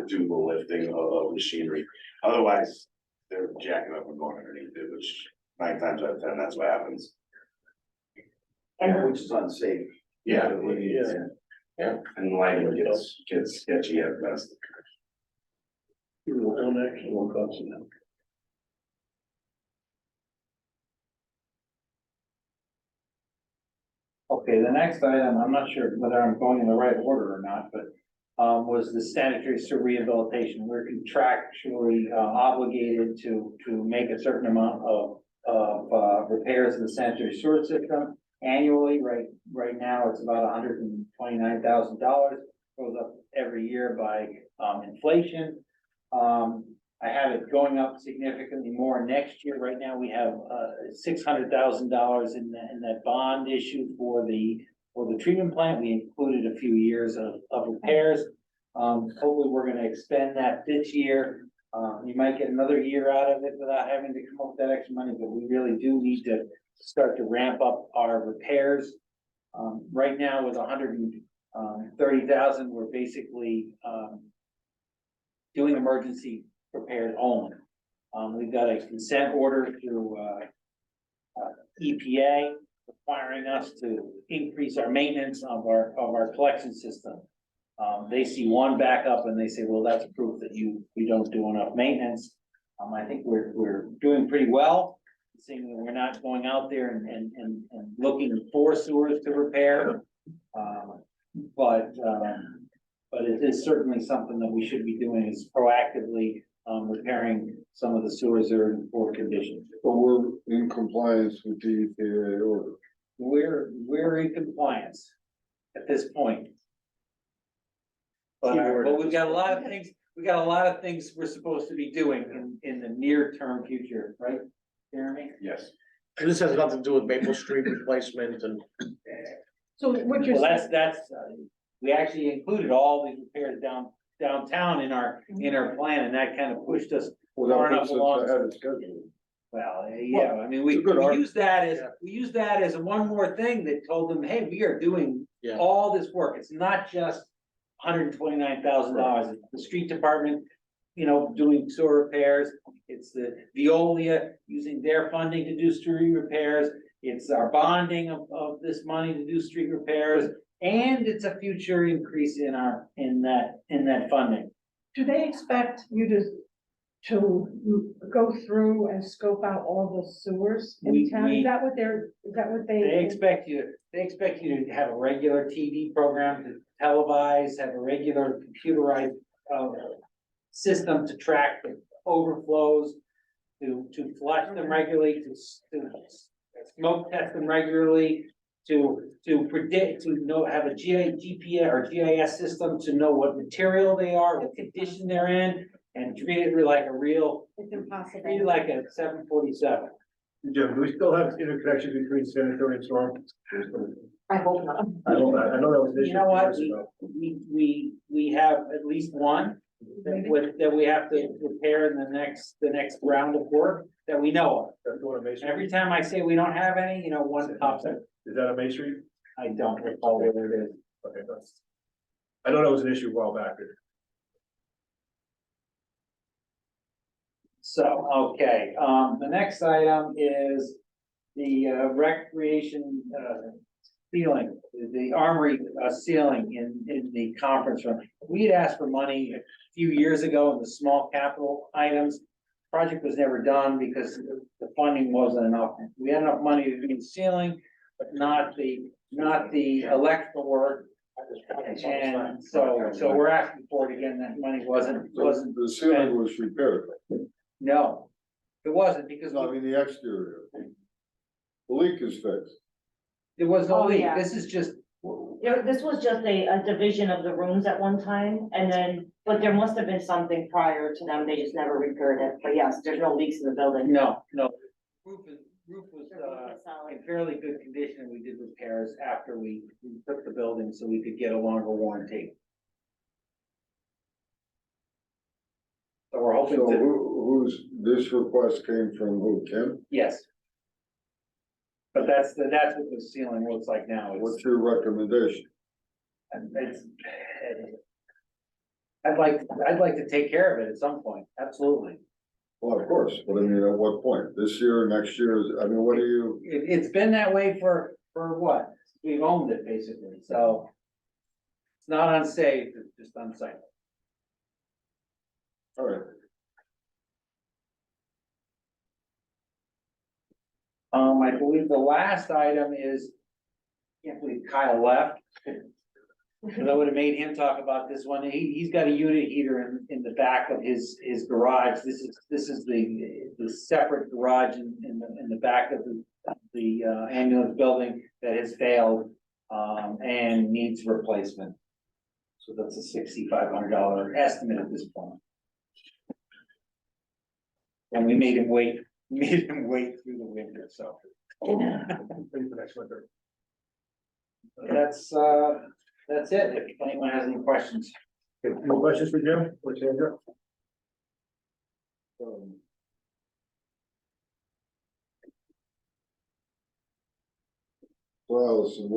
do the lifting of machinery. Otherwise, they're jacking up and going underneath it, which 9 times out of 10, that's what happens. Which is unsafe. Yeah. Yeah. And the lighting gets sketchy at best. Okay, the next item, I'm not sure whether I'm going in the right order or not, but was the sanitary sewer rehabilitation. We're contractually obligated to make a certain amount of repairs to the sanitary sewer system annually. Right now, it's about $129,000. Goes up every year by inflation. I have it going up significantly more next year. Right now, we have $600,000 in that bond issue for the treatment plant. We included a few years of repairs. Hopefully, we're gonna expend that this year. You might get another year out of it without having to come up with that extra money, but we really do need to start to ramp up our repairs. Right now with 130,000, we're basically, doing emergency repairs only. We've got a consent order through, EPA requiring us to increase our maintenance of our collection system. They see one backup and they say, well, that's proof that you don't do enough maintenance. I think we're doing pretty well, seeing that we're not going out there and looking for sewers to repair. But it is certainly something that we should be doing, is proactively, repairing some of the sewers that are in poor condition. But we're in compliance with the EPA order. We're in compliance at this point. But we've got a lot of things, we're supposed to be doing in the near term future, right, Jeremy? Yes. And this has nothing to do with Maple Street replacement and. So what you're Well, saying, that's, we actually included all these repairs downtown in our plan, and that kind of pushed us Well, far that enough puts us along. ahead of schedule. Well, yeah, I mean, we it's a good use that as one more thing that told them, hey, we are doing Yeah. all this work. It's not just $129,000. The street department, doing sewer repairs. It's the Veolia using their funding to do street repairs. It's our bonding of this money to do street repairs. And it's a future increase in that funding. do they expect you to go through and scope out all the sewers in town? Is that what they? They expect you to have a regular TV program to televise, have a regular computerized, system to track the overflows, to flush them regularly, to smoke test them regularly, to predict, have a GPS or GIS system to know what material they are, what condition they're in, and treat it like a real, It's impossible. treat it like a 747. Jim, do we still have interconnection between San Antonio and Storm? I hope not. I don't know, I know that was an issue. You know what, years ago. we have at least one that we have to repair in the next round of work that we know of. That's the one on Main Street? Every time I say we don't have any, one pops up. Is that on Main Street? I don't recall where it is. Okay, that's. I know that was an issue a while back. So, okay, the next item is the recreation ceiling, the armory ceiling in the conference room. We had asked for money a few years ago in the small capital items. Project was never done because the funding wasn't enough. We had enough money to do the ceiling, but not the electrical work. And so we're asking for it again. That money wasn't, The ceiling was repaired. no, it wasn't because No, I mean the exterior. The leak is fixed. there was no Oh, leak. yeah. This is just, This was just a division of the rooms at one time, and then, but there must have been something prior to them, they just never repaired it, but yes, there's no leaks in the building. no. Roof was, The roof is solid. in fairly good condition. We did repairs after we took the building so we could get a longer warranty. So we're hoping So to, this request came from who, Kim? yes. But that's what the ceiling looks like now. What's your recommendation? I'd like to take care of it at some point, absolutely. Well, of course, but I mean, at what point? This year, next year, what do you? It's been that way for what? We've owned it basically, so. It's not unsafe, it's just unsafe. All right. I believe the last item is, can't believe Kyle left. Cause I would have made him talk about this one. He's got a unit heater in the back of his garage. This is the separate garage in the back of the ambulance building that has failed, and needs replacement. So that's a $6,500 estimate at this point. And we made him wait through the winter, so. Maybe for next winter. That's it, if anyone has any questions. Okay, any questions for Jim or Sandra? So Allison,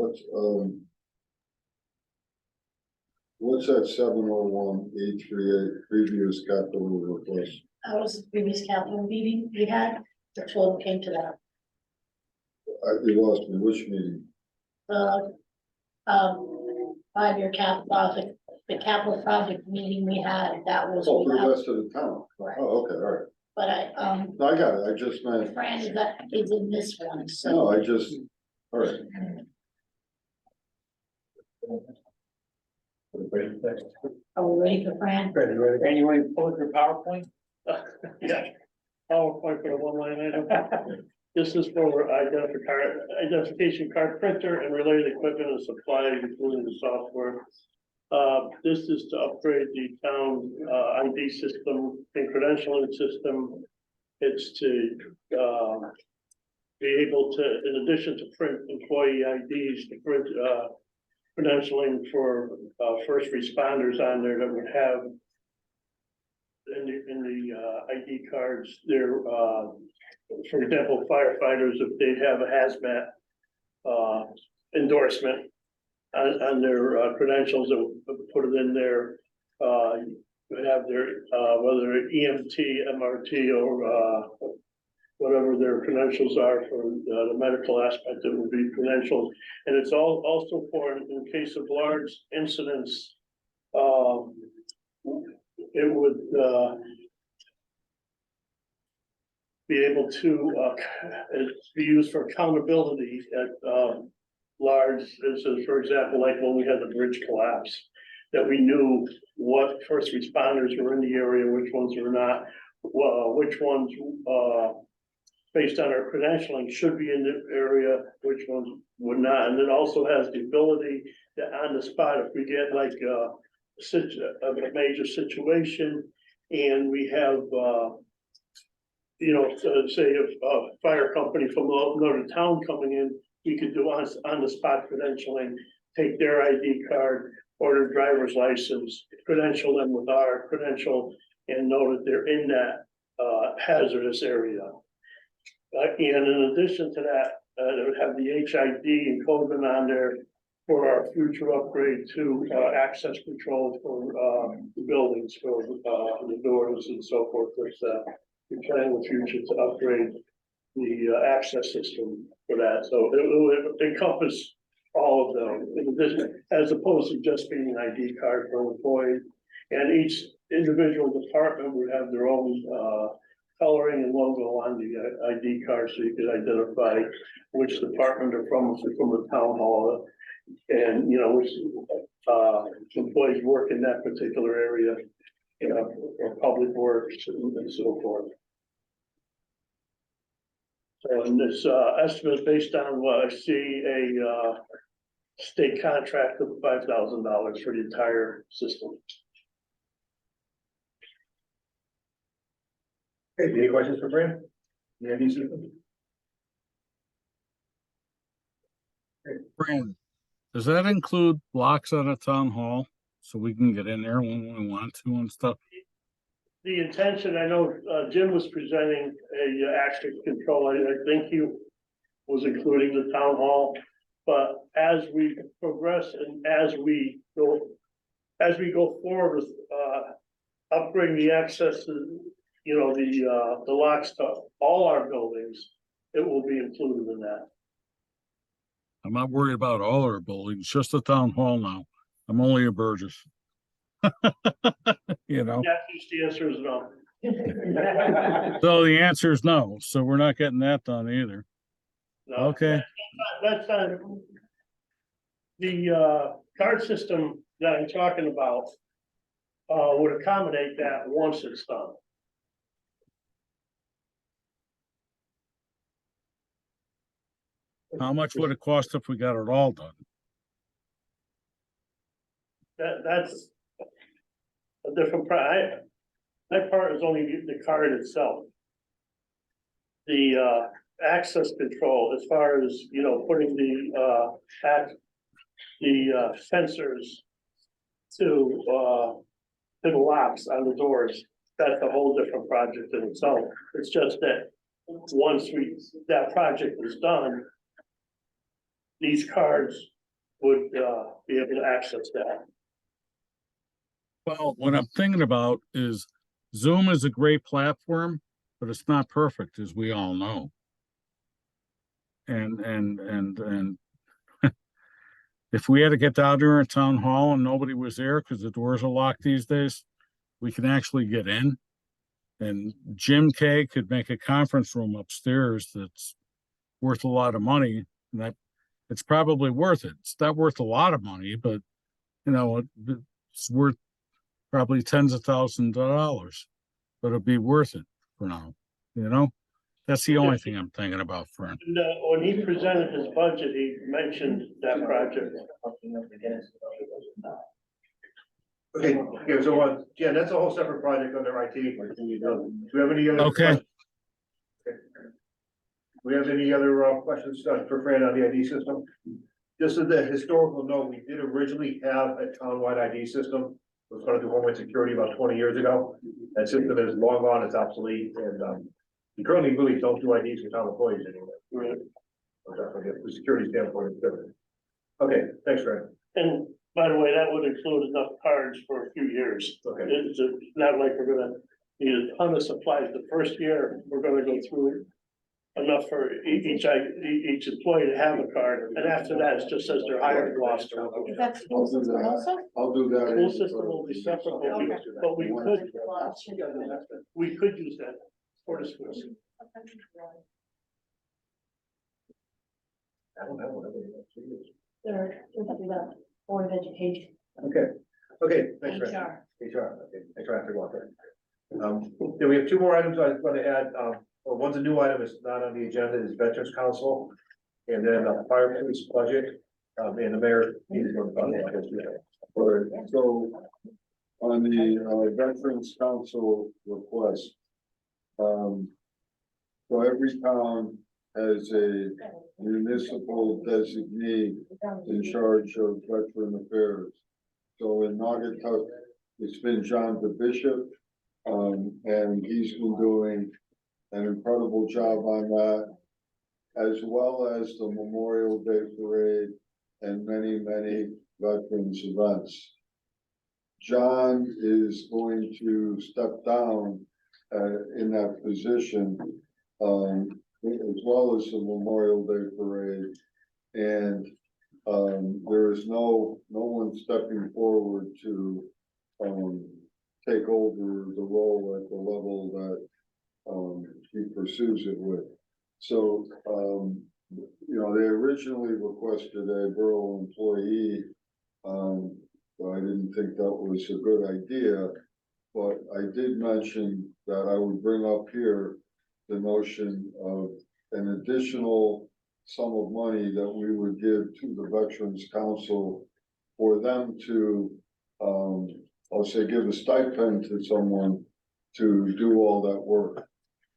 what's that 701-838 previous capital request? That was the previous capital meeting we had, the total came to that. You lost me, which meeting? The, 5-year cap project, the capital project meeting we had, that was. Oh, for the without- rest of the town. Correct. Oh, okay, all right. But No, I got it. I just meant, Fran is in this one, so. no, I just, all right. Are we ready for Fran? And you want to pull up your PowerPoint? Yeah. PowerPoint for the one line item. This is for identification card printer and related equipment and supplies, including the software. This is to upgrade the town, ID system and credentialing system. It's to, be able to, in addition to print employee IDs, to print, credentialing for, first responders on there that would have in the ID cards, they're, for example, firefighters, if they have a hazmat endorsement on their credentials, that would put it in there. Would have their, whether EMT, MRT, or whatever their credentials are for the medical aspect, it would be credentials. And it's also for, in case of large incidents, it would be able to be used for accountability at large, so for example, like when we had the bridge collapse, that we knew what first responders were in the area, which ones were not, which ones, based on our credentialing, should be in the area, which ones would not. And it also has the ability that on the spot, if we get like a major situation and we have, you know, say if a fire company from another town coming in, we could do on the spot credentialing, take their ID card or their driver's license, credential them with our credential, and know that they're in that hazardous area. And in addition to that, it would have the HID encoded on there for our future upgrade to access control for the buildings, for the doors and so forth. We plan in the future to upgrade the access system for that. So it will encompass all of them, in addition, as opposed to just being an ID card for an employee. And each individual department would have their own coloring and logo on the ID card, so you could identify which department they're from, if they're from the town hall, and, you know, which employees work in that particular area, you know, or public works and so forth. So, and this estimate is based on what I see a state contract of $5,000 for the entire system. Okay, any questions for Fran? The ID system? Fran, does that include blocks at a town hall? So we can get in there when we want to and stuff? The intention, I know Jim was presenting a access control, I think he was including the town hall. But as we progress and as we go forward with upgrading the access to, you know, the locks to all our buildings, it will be included in that. I'm not worried about all our buildings, just the town hall now. I'm only a Burgess. You know, Yeah, the answer is no. so the answer is no, so we're not getting that done either. No. Okay. That's the card system that I'm talking about would accommodate that once it's done. How much would it cost if we got it all done? That's a different price. That part is only the card itself. The access control, as far as, you know, putting the sensors to the locks on the doors, that's a whole different project in itself. It's just that once that project is done, these cards would, be able to access that. Well, what I'm thinking about is Zoom is a great platform, but it's not perfect, as we all know. And if we had to get down there at town hall and nobody was there because the doors are locked these days, we can actually get in. And Jim K could make a conference room upstairs that's worth a lot of money. And that it's probably worth it. It's not worth a lot of money, but you know, it's worth probably tens of thousands of dollars. But it'd be worth it for now, you know? That's the only thing I'm thinking about, friend. And, when he presented his budget, he mentioned that project. Okay, so, yeah, that's a whole separate project under IT. Do we have any other? Okay. questions? Okay. Do we have any other, questions for Fran on the ID system? Just as a historical note, we did originally have a townwide ID system. It was gonna do Homeland Security about 20 years ago. That system is long gone, it's obsolete, and, we currently really don't do IDs for town employees anymore. Right. From the security standpoint, it's different. Okay, thanks, Fran. And by the way, that would include enough cards for a few years. Okay. It's not like we're gonna need a ton of supplies the first year. We're gonna go through enough for each employee to have a card. And after that, it's just as they're hired, lost. Is that school system also? I'll do that. School system will be separate, but we could use that for the schools. I don't know. They're the Board of Education. Okay, thanks, Fran. HR. HR, okay, thanks, I have to go out there. Then we have two more items I was going to add, well, one's a new item, it's not on the agenda, is Veterans Council. And then fire police budget, and the mayor. He's going to talk about this, yeah. All right, so on the Veterans Council request. So every town has a municipal designee in charge of veteran affairs. So in Naugatuck, it's been John the Bishop, and he's been doing an incredible job on that, as well as the Memorial Day Parade and many, many veterans events. John is going to step down in that position, as well as the Memorial Day Parade. And there is no one stepping forward to take over the role at the level that he pursues it with. So, you know, they originally requested a borough employee. So I didn't think that was a good idea, but I did mention that I would bring up here the notion of an additional sum of money that we would give to the Veterans Council for them to, I'll say, give a stipend to someone to do all that work.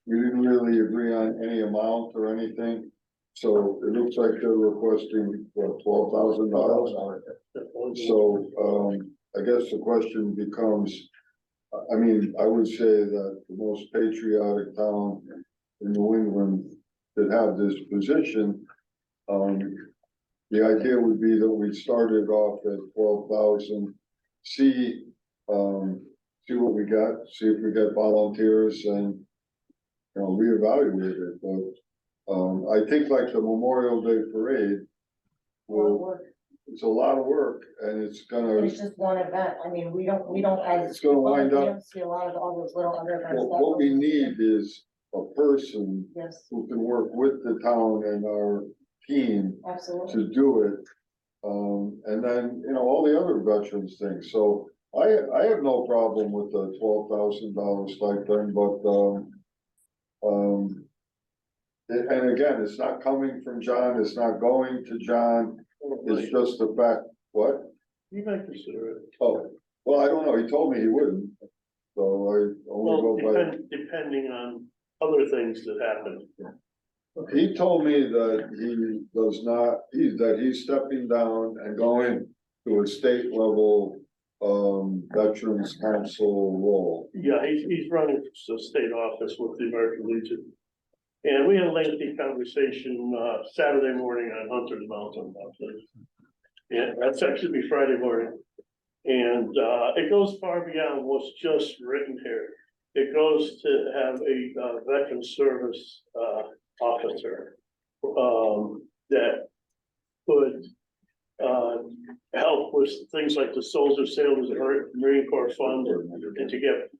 We didn't really agree on any amount or anything, so it looks like they're requesting, what, $12,000? So, I guess the question becomes, I mean, I would say that the most patriotic town in New England that have this position, the idea would be that we started off at 12,000, see what we got, see if we get volunteers and, you know, reevaluate it, but, I think like the Memorial Day Parade, well, it's a lot of work and it's gonna, It's just one event, I mean, we don't have. It's gonna wind up- We don't see a lot of all those little other events. what we need is a person Yes, who can work with the town and our team absolutely. to do it. And then, you know, all the other veterans things, so I have no problem with the $12,000 stipend, but, and again, it's not coming from John, it's not going to John, it's just the fact, what? You might consider it. Oh, well, I don't know, he told me he wouldn't, so I only Well, go by. depending on other things that happen. He told me that he does not, that he's stepping down and going to a state level, Veterans Council role. Yeah, he's running for state office with the American Legion. And we had a lengthy conversation, Saturday morning on Hunter's Mountain about this. Yeah, that's actually Friday morning. And, it goes far beyond what's just written here. It goes to have a, veteran service, officer, that would, help with things like the Soldier Sailors Marine Corps Fund and to get,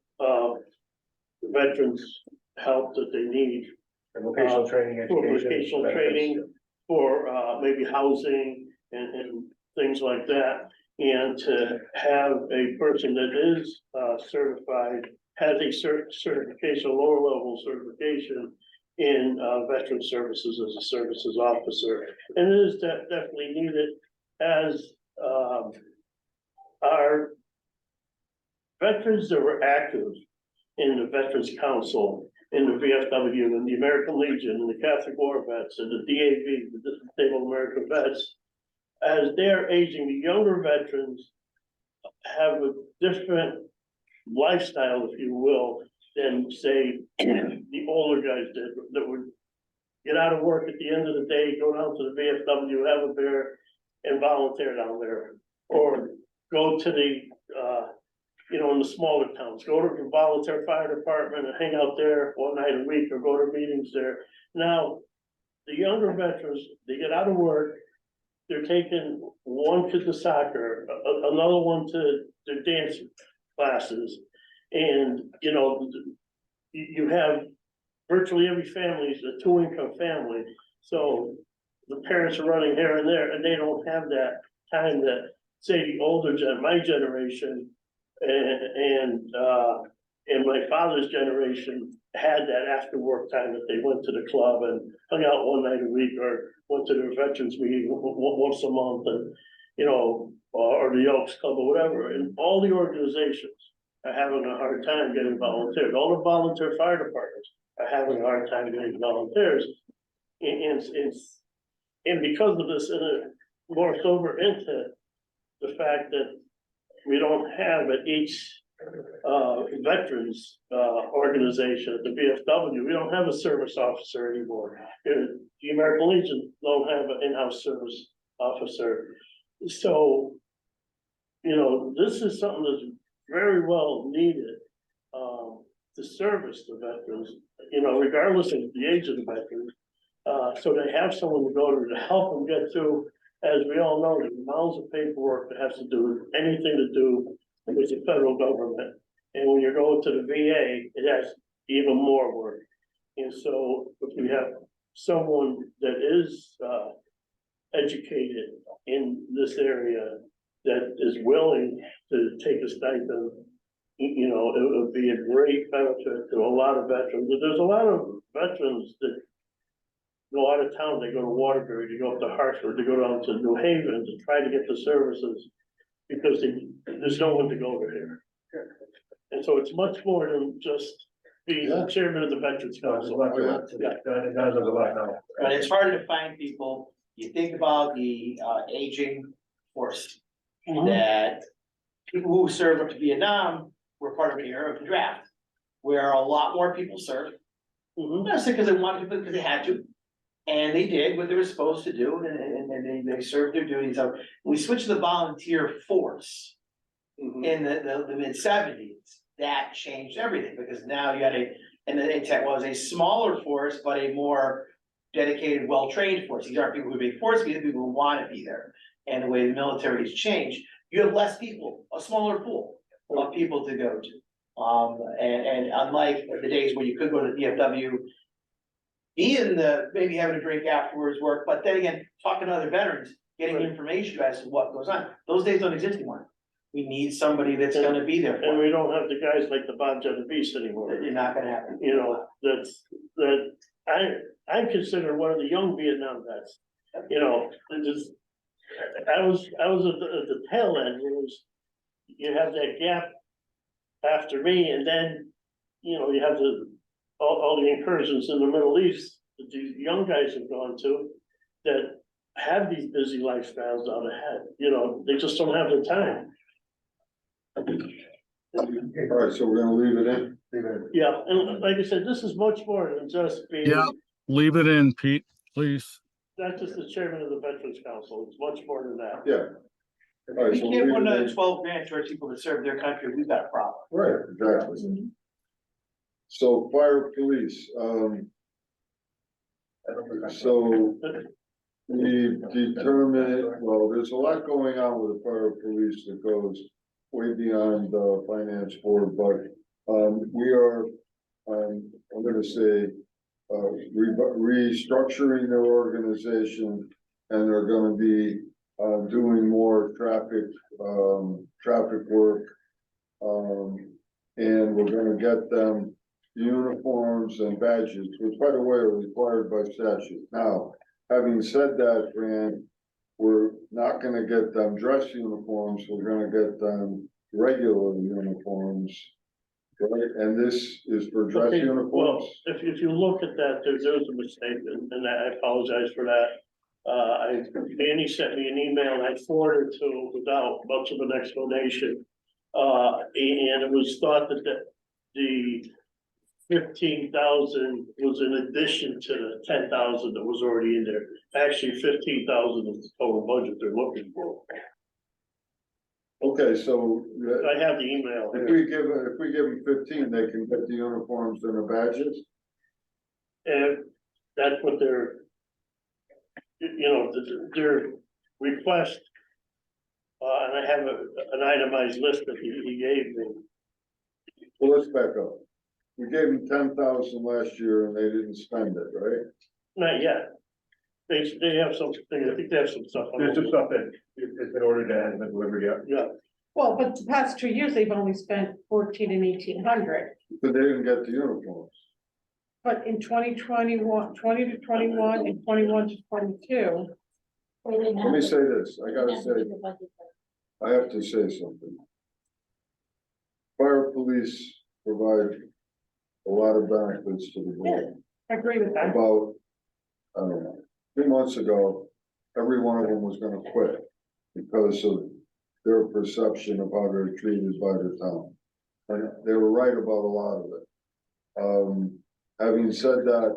veterans help that they need. And vocational training, For education. vocational benefits. training, for maybe housing and things like that. And to have a person that is certified, has a certification, lower level certification in veteran services as a services officer. And it is definitely needed as our veterans that were active in the Veterans Council, in the VFW, and the American Legion, and the Catholic War Vets, and the DAV, the Disabled American Vets. As they're aging, the younger veterans have a different lifestyle, if you will, than say the older guys did, that would get out of work at the end of the day, go down to the VFW, have a beer, and volunteer down there, or go to the in the smaller towns, go to the volunteer fire department and hang out there one night a week, or go to meetings there. Now, the younger veterans, they get out of work, they're taking one kid to soccer, another one to their dance classes. And, you have virtually every family is a two-income family. So the parents are running here and there, and they don't have that time that, say, the older my generation and my father's generation had that after work time that they went to the club and hung out one night a week, or went to their veterans meeting once a month, and, or the Elks Club or whatever. And all the organizations are having a hard time getting volunteers. All the volunteer fire departments are having a hard time getting volunteers. And because of this, and it morphs over into the fact that we don't have at each veterans organization at the VFW, we don't have a service officer anymore. The American Legion don't have an in-house service officer. So, this is something that's very well needed to service the veterans, regardless of the age of the veterans. So they have someone to go to help them get through. As we all know, there's mounds of paperwork that has to do anything to do with the federal government. And when you're going to the VA, it has even more work. And so if we have someone that is educated in this area, that is willing to take a stipend, it would be a great benefit to a lot of veterans. There's a lot of veterans that go out of town, they go to Waterbury, they go up to Hartford, they go down to New Haven to try to get the services, because there's no one to go there. And so it's much more than just being the chairman of the Veterans Council. But it's harder to find people. You think about the aging force, that people who served up to Vietnam were part of an era of the draft, where a lot more people served. Not necessarily because they wanted to, but because they had to. And they did what they were supposed to do, and they served their duties. So we switched to the volunteer force in the mid-70s. That changed everything, because now you had and the intent was a smaller force, but a more dedicated, well-trained force. These aren't people who be forced to be, the people who want to be there. And the way the military has changed, you have less people, a smaller pool of people to go to. And unlike the days when you could go to the DFW, be in maybe having a drink afterwards, work, but then again, talking to other veterans, getting information as to what goes on. Those days don't exist anymore. We need somebody that's gonna be there. And we don't have the guys like the Bob Genovese anymore. You're not gonna happen. I consider one of the young Vietnam vets. I was at the tail end. You have that gap after me, and then, you have all the incursions in the Middle East that these young guys have gone to, that have these busy lifestyles out ahead. They just don't have the time. All right, so we're gonna leave it in. Yeah, and like I said, this is much more than just being Yeah. leave it in, Pete, please. That's just the chairman of the Veterans Council, it's much more than that. Yeah. All right, We so can't leave put it another in. 12 grand towards people to serve their country, we've got a problem. Right, exactly. So fire police, so we determined, well, there's a lot going on with the fire police that goes way beyond the finance board, but, we are, I'm gonna say, restructuring their organization, and they're gonna be, doing more traffic work. And we're gonna get them uniforms and badges, which by the way are required by statute. Now, having said that, Fran, we're not gonna get them dress uniforms, we're gonna get them regular uniforms. Right, and this is for dress Okay, uniforms? well, if you look at that, there was a mistake, and I apologize for that. Danny sent me an email, and I forwarded to without much of an explanation. And it was thought that the 15,000 was in addition to the 10,000 that was already in there. Actually, 15,000 is the total budget they're looking for. Okay, so I have the email. if we give them 15, they can get the uniforms and the badges? And that's what their, their request. And I have an itemized list that he gave me. Well, let's back up. We gave them 10,000 last year and they didn't spend it, right? Not yet. They have something, I think they have some stuff. There's some stuff that it's been ordered and hasn't been delivered yet. Yeah, Well, but the past 2 years, they've only spent 14 and 1,800. But they didn't get the uniforms. But in 2021, 20 to 21 and 21 to 22, Let me say this, I gotta say, I have to say something. Fire police provide a lot of benefits to the board. I agree with that. About, I don't know, 3 months ago, every one of them was gonna quit because of their perception of how they're treated by the town. And they were right about a lot of it. Having said that,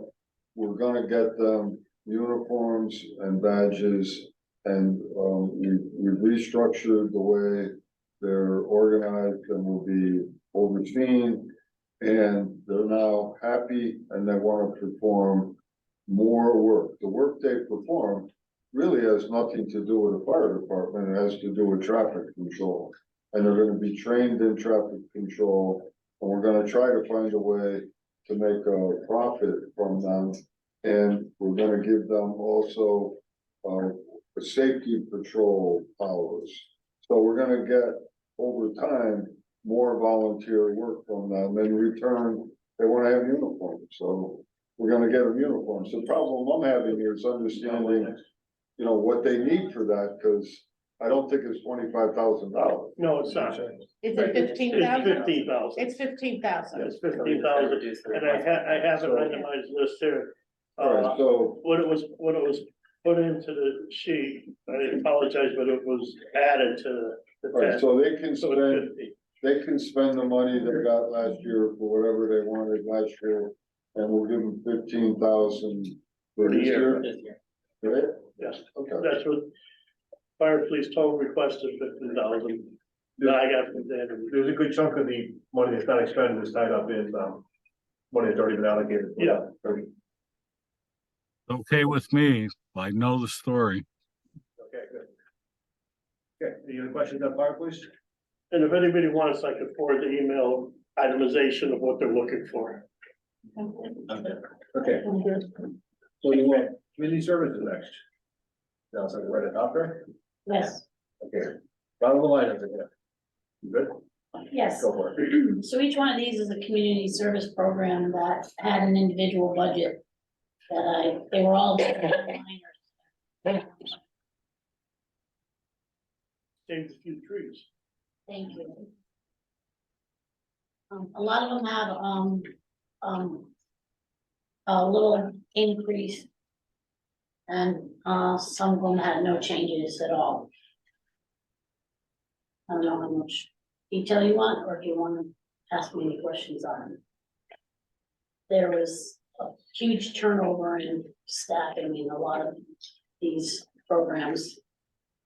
we're gonna get them uniforms and badges. And, we've restructured the way they're organized and will be overseen. And they're now happy and they wanna perform more work. The work they perform really has nothing to do with the fire department, it has to do with traffic control. And they're gonna be trained in traffic control, and we're gonna try to find a way to make a profit from them. And we're gonna give them also, safety patrol powers. So we're gonna get, over time, more volunteer work from them. In return, they wanna have uniforms, so we're gonna get them uniforms. The problem I'm having here is understanding, what they need for that, because I don't think it's $25,000. no, it's not. Is It's it 15,000? 15,000. It's 15,000. It's 15,000, and I have an itemized list here. Alright, so, What it was put into the sheet, I apologize, but it was added to the alright, test. so they can So spend, it's 50. they can spend the money they got last year for whatever they wanted last year. And we'll give them 15,000 for For the this year. year, right? Yes, Okay. that's what fire police total request is 15,000. That I got from Dan. There's a good chunk of the money that's not expended is tied up in, money that's already been allocated. Yeah. Okay with me. I know the story. Okay, good. Okay, any other questions on fire, please? And if anybody wants, I could forward the email itemization of what they're looking for. Okay. So you want community services next? Sounds like right at top there. Yes, Okay. Bottom of the line, again. You good? yes. Go for it. So each one of these is a community service program that had an individual budget they were all minors. Saved a few trees. Thank you. A lot of them have, a little increase. And, some of them had no changes at all. I don't know how much detail you want, or if you want to ask me any questions on it. There was a huge turnover in staffing in a lot of these programs.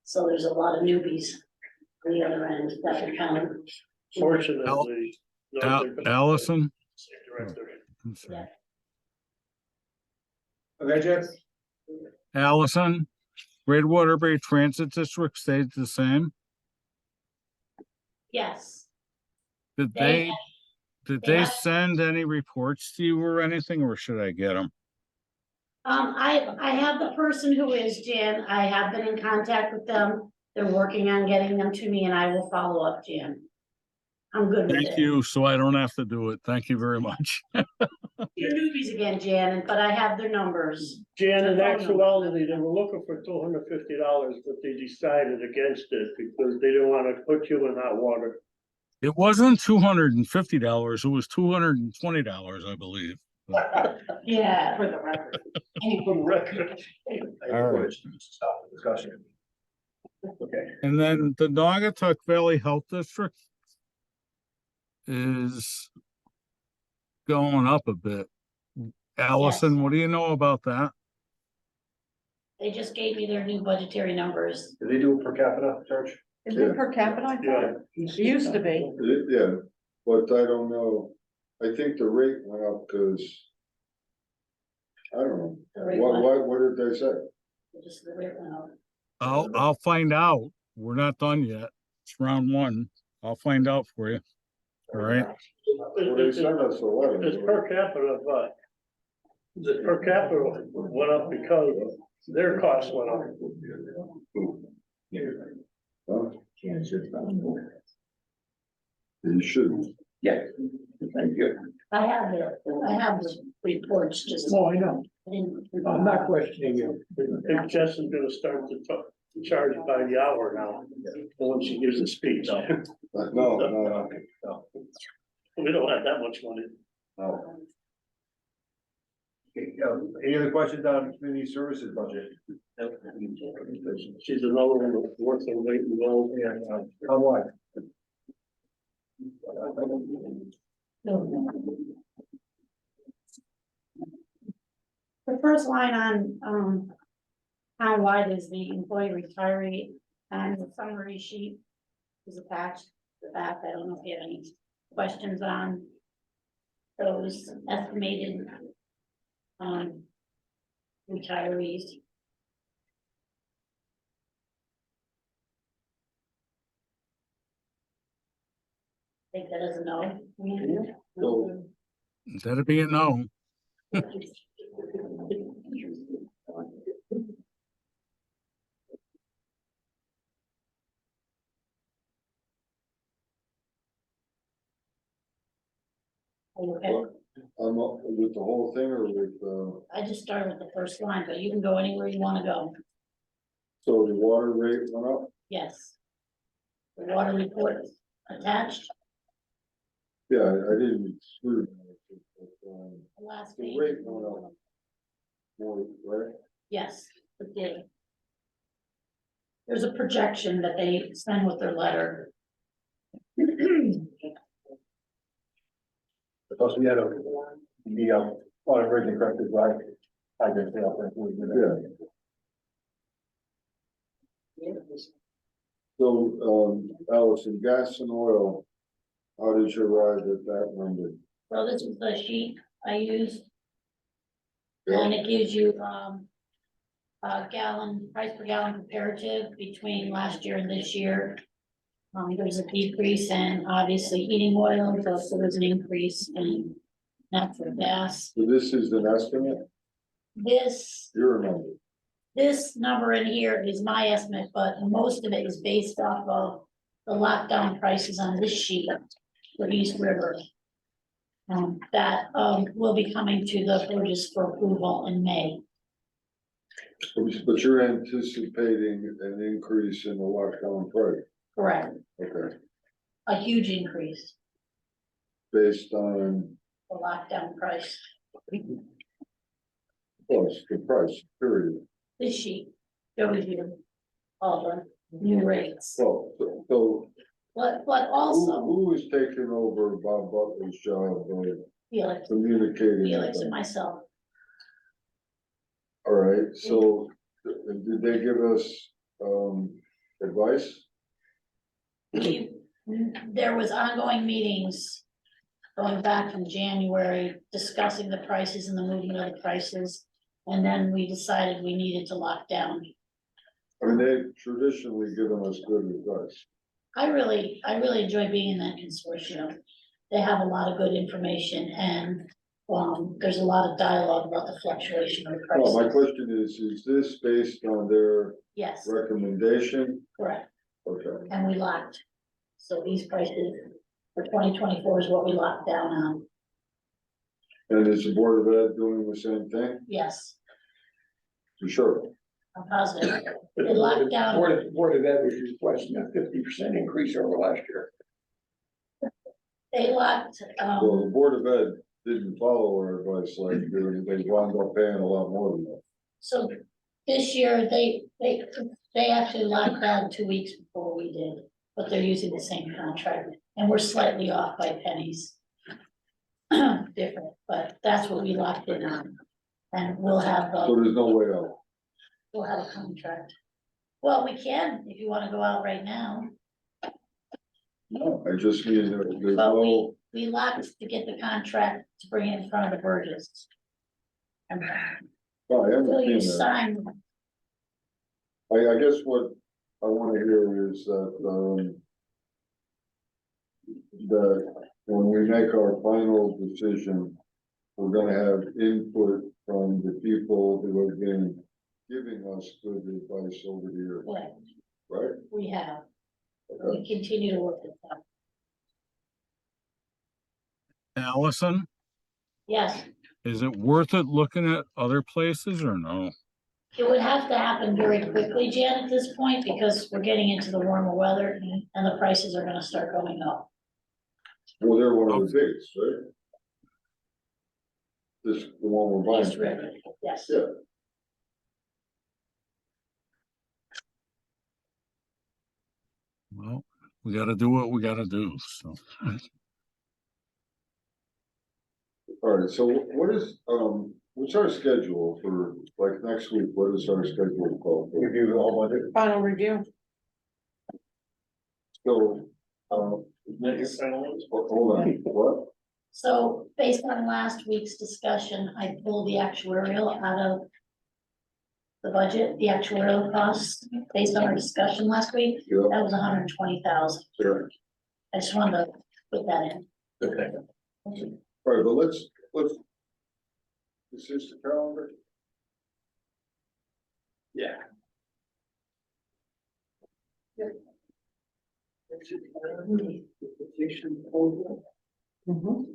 So there's a lot of newbies on the other end that are kind of, Fortunately. Allison? Director. I'm sorry. Okay, Jim? Allison, Greater Waterbury Transit District stayed the same? yes. Did They- did they they have- send any reports to you or anything, or should I get them? I have the person who is Jan, I have been in contact with them, they're working on getting them to me and I will follow up, Jan. I'm good with it. Thank you, so I don't have to do it. Thank you very much. You're newbies again, Jan, but I have their numbers. Jan, in Phone number. actuality, they were looking for $250, but they decided against it because they didn't wanna put you in hot water. It wasn't $250, it was $220, I believe. Yeah. For the record. For the record. All right. Stop the discussion. Okay, And then the Naugatuck Valley Health District is going up a bit. Allison, what do you know about that? They just gave me their new budgetary numbers. do they do a per capita charge? Is it per capita? I thought Yeah. it used to be. Yeah, but I don't know, I think the rate went up because. I don't know, The rate what, went- what did they say? Just the rate went up. I'll find out. We're not done yet. It's round one. I'll find out for you. All right, Well, they sent us a letter. It's per capita, but the per capita went up because their costs went up. Huh? You shouldn't. Yeah, thank you. I have the reports, just. Oh, I know. I didn't- I'm not questioning you. I think Jess is gonna start to charge by the hour now, when she gives a speech. No. We don't have that much money. No. Okay, any other questions on community services budget? She's another one that's worth the weight in gold. How wide? The first line on, how wide is the employee retiree, and the summary sheet is attached to the back. I don't know if you have any questions on those estimated, retirees. Think that is a no. So- that'd be a no. Okay, I'm up with the whole thing or with, I just started with the first line, but you can go anywhere you wanna go. so the water rate went up? Yes. The water report is attached, Yeah, I didn't exclude. it, but, the last The page. rate went up. More, right? Yes, it did. There's a projection that they send with their letter. Because we had on a bridge corrected, right? I guess, Yeah. So, Allison, gas and oil, how did you arrive at that number? So this is the sheet I used. And it gives you, a gallon, price per gallon comparative between last year and this year. There's a decrease in obviously heating oil, so there's an increase in natural gas. So this is an estimate, your number. This number in here is my estimate, but most of it is based off of the lockdown prices on this sheet for East River. That will be coming to the Burgess for approval in May. But you're anticipating an increase in the lockdown price, Correct, okay, a huge increase, based on, the lockdown price, plus the price, period. this sheet shows you all the new rates. So, so But also, who is taking over Bob Butler's job Felix, communicating. with Felix and them. myself. All right, so did they give us, advice? There was ongoing meetings going back from January, discussing the prices and the movement of the prices. And then we decided we needed to lock down. I mean, they've traditionally given us good advice. I really enjoy being in that consortium. They have a lot of good information and, there's a lot of dialogue about the fluctuation of the Well, my prices. question is this based on their Yes, recommendation? correct. Okay, And we locked. So these prices for 2024 is what we locked down on. and is the Board of Ed doing the same thing? Yes, For sure. I'm positive. They locked down. Board of Ed was requesting a 50% increase over last year. They locked, Well, the Board of Ed didn't follow our advice like you, they wound up paying a lot more than that. so this year, they actually locked down 2 weeks before we did, but they're using the same contract, and we're slightly off by pennies. Different, but that's what we locked in on, and we'll have, So there's no way out. we'll have a contract. Well, we can, if you wanna go out right now, No, I just mean there's but no, we locked to get the contract to bring it in front of the Burgess. And no, I until you understand that. sign, I guess what I wanna hear is that, that when we make our final decision, we're gonna have input from the people who have been giving us good advice over the years, what right? we have, Okay. we continue to work with them. Allison, Yes, is it worth it looking at other places or no? it would have to happen very quickly, Jan, at this point, because we're getting into the warmer weather and the prices are gonna start going up. Well, they're one of the biggest, right? This, the one we're East buying. River, yes. Yeah. Well, we gotta do what we gotta do, so. All right, so what is, what's our schedule for, like, next week, what is our schedule called? for? Review the whole budget. Final review. So, hold on, what? So based on last week's discussion, I pulled the actuarial out of the budget, the actuarial costs, based on our discussion last week, Yeah, that was 120,000. sure. I just wanted to put that in. Okay. All right, but let's, is this the calendar? Yeah. Mhm.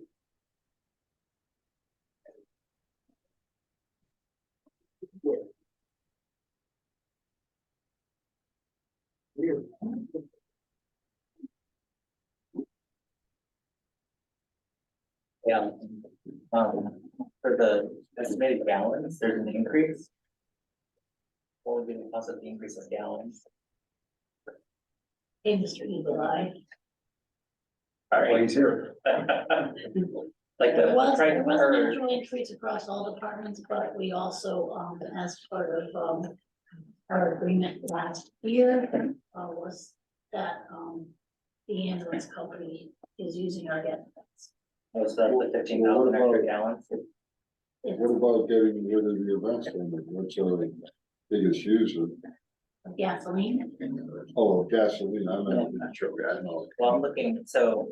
Yeah. For the estimated gallons, there's an increase. What would be the cost of the increase of gallons? Industry eagle eye. Alright. Well, he's here. Like There the was price an per, actual increase across all departments, but we also, as part of, our agreement last year, was that, the ambulance company is using our gas. most of the 15,000 extra gallons. What about getting rid of the event center? What's our biggest user? Of gasoline. Oh, gasoline, I'm not sure, I know. Well, I'm looking, so.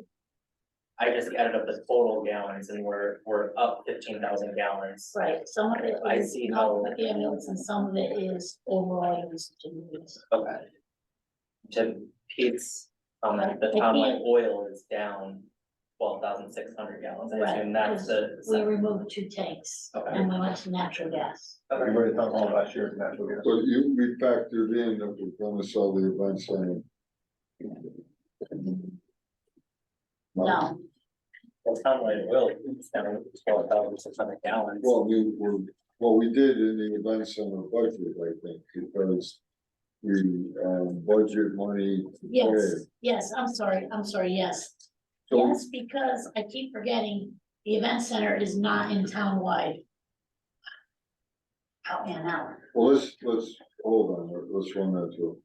I just added up the total gallons and we're up 15,000 gallons. Right, some of it I is see not how- with the ambulance and some of it is overall usage in the use. Okay. To Pete's, the They Tom Light can't- oil is down 12,600 gallons. I Right, assume that's We the. removed 2 tanks Okay. and we went to natural gas. Okay. Everybody thought all last year's natural gas. But we factored in that we're gonna sell the event center. No, Well, Tom Light oil is down 12,600 gallons. Well, we did in the event center budget, I think, because we, budget money. yes, yes, I'm sorry, yes. So- Yes, because I keep forgetting, The event center is not in town-wide. Help me on that one. Well, let's, hold on, let's run that through.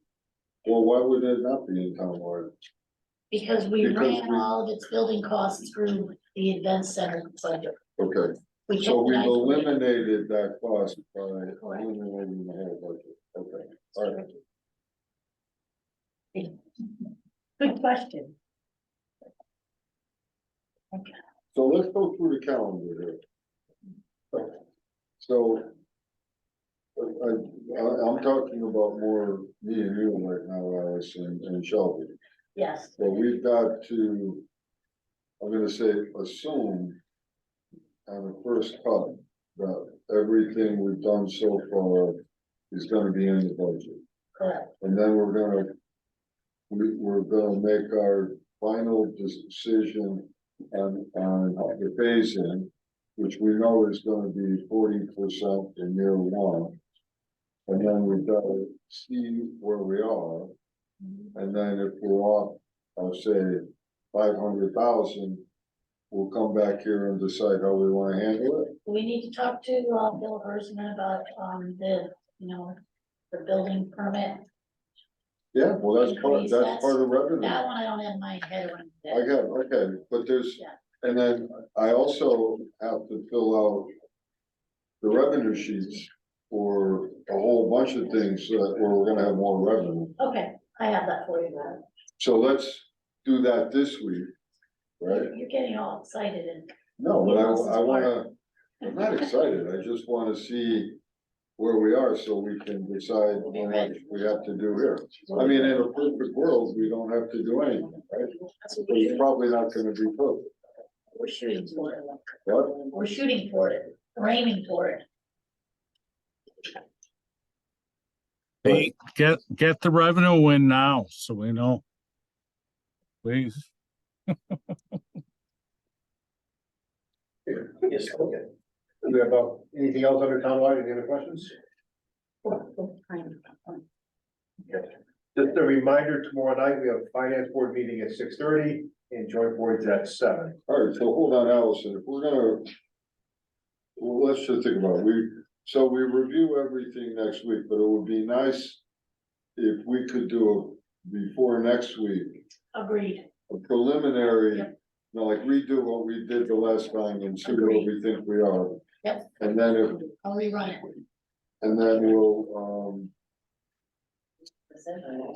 Well, why would it not be in townwide? Because we Because ran we- all of its building costs through the event center budget. Okay, We so kept we've it isolated. eliminated that cost by Correct. eliminating the whole budget, okay, all right. Good question. So let's go through the calendar here. So. I'm talking about more me and you right now, Alice and Shelby, Yes, but we've got to, I'm gonna say, assume. On the first cut, that everything we've done so far is gonna be in the budget. correct. And then we're gonna make our final decision on the phase-in, which we know is gonna be 40% in year one. And then we've gotta see where we are, and then if we're off, I'll say 500,000, we'll come back here and decide how we wanna handle it. We need to talk to, Bill Hersman about, the building permit. Yeah, well, that's part of revenue. That one I don't have my head around. I got, okay, but there's, Yeah. and then I also have to fill out the revenue sheets for a whole bunch of things where we're gonna have more revenue. Okay, I have that for you, Brad. So let's do that this week, right? You're getting all excited and. No, but I wanna, I'm not excited, I just wanna see where we are so we can decide what we have to do here. I mean, in a perfect world, we don't have to do anything, right? But it's probably not gonna be perfect. We're shooting for it. What? We're shooting for it. We're aiming for it. Hey, get the revenue in now, so we know. Please. Yes, okay. Do we have anything else under townwide? Any other questions? Just a reminder, tomorrow night, we have a finance board meeting at 6:30 and joint boards at 7. All right, so hold on, Allison, if we're gonna. Well, let's just think about it, so we review everything next week, but it would be nice. If we could do it before next week, Agreed. a preliminary, Yep. like redo what we did the last time and see where we think we are. Yep. And then I'll rerun it. we'll,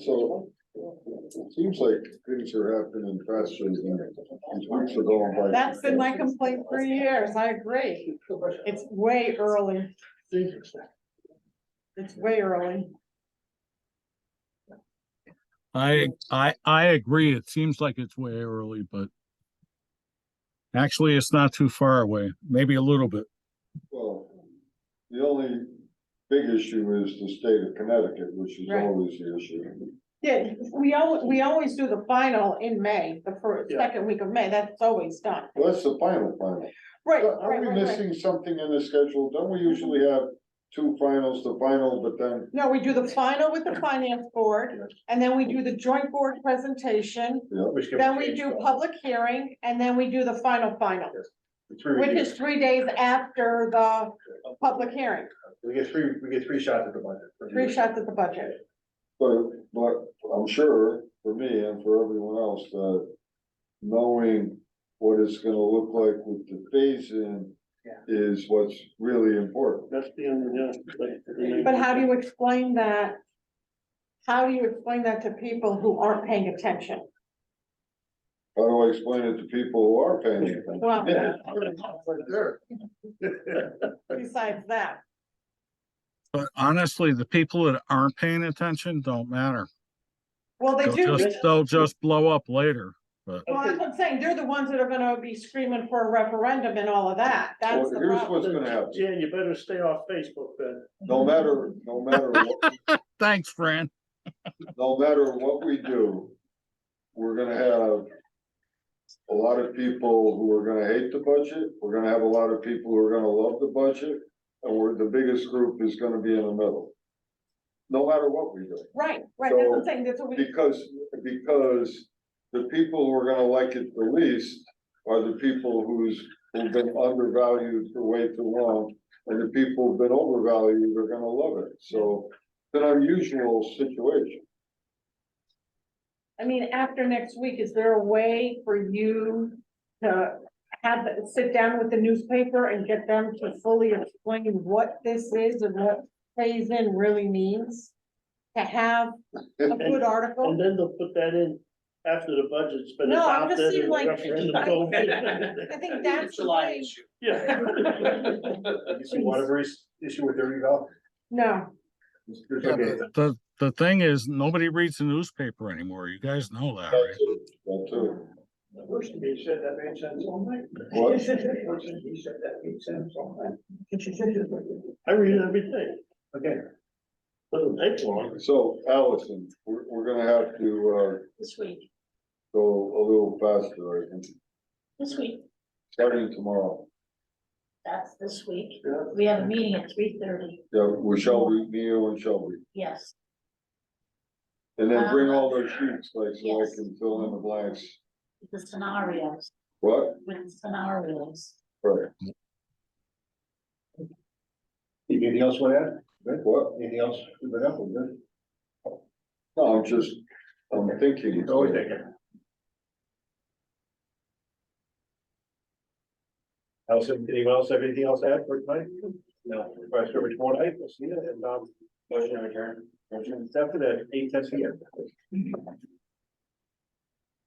so. It seems like things are happening faster than these weeks are going by. That's been my complaint for years, I agree. It's way early. It's way early. I agree. It seems like it's way early, but actually it's not too far away, maybe a little bit. Well, the only big issue is the state of Connecticut, which is Right. always the issue. Yeah, we always do the final in May, the first, second week of May, that's always done. Well, that's the final. Right, Are right, we right, right. missing something in the schedule? Don't we usually have two finals, the final, but then, No, we do the final with the finance board, and then we do the joint board presentation, Which can then we change, do so, public hearing, and then we do the final, three which reviews. is 3 days after the public hearing, We get three shots at the budget. 3 shots at the budget. but I'm sure for me and for everyone else, that knowing what it's gonna look like with the phase-in is what's really important. That's the end, But how do you explain that? How do you explain that to people who aren't paying attention? How do I explain it to people who are paying attention? Well, Sure. besides that, But honestly, the people that aren't paying attention don't matter. well, they do. They'll just blow up later. Well, that's what I'm saying, they're the ones that are gonna be screaming for a referendum and all of that, that's Well, the here's problem. what's gonna happen, Yeah, you better stay off Facebook then. no matter what, Thanks, Fran. no matter what we do, we're gonna have a lot of people who are gonna hate the budget, we're gonna have a lot of people who are gonna love the budget, and the biggest group is gonna be in the middle. No matter what we do, Right, that's what I'm saying, that's what we, because the people who are gonna like it the least are the people whose who've been undervalued for way too long, and the people who've been overvalued are gonna love it, so it's an unusual situation. I mean, after next week, is there a way for you to sit down with the newspaper and get them to fully explain what this is and what phase in really means? To have a good article? And then they'll put that in after the budget's been No, I'm just adopted saying, and the like, referendum's over. I think that's the July way. issue. Yeah. You see Waterbury's issue with their reval? No, There's Yeah, okay. the thing is, nobody reads the newspaper anymore. You guys know that, That right? too, that too. First, he said that made sense all night. What? He said that made sense all night. I read it every day. Okay. Doesn't take long. So Allison, we're gonna have to, This week, go a little faster, I think, this week, starting tomorrow. that's this week. We have a meeting at 3:30. Yeah, with Shelby, Neil and Shelby, Yes, and then bring all those sheets, like, so I Yes. can fill in the blanks. the scenarios, What? with the scenarios. Right, Anything else you want to add? Good. what? Anything else? Good enough, we're good. No, I'm thinking. It's always thinking. Allison, anyone else have anything else to add for tonight? No. Vice Chairman tomorrow night, we'll see you, and, Motion to adjourn. motion accepted at 8:10 PM.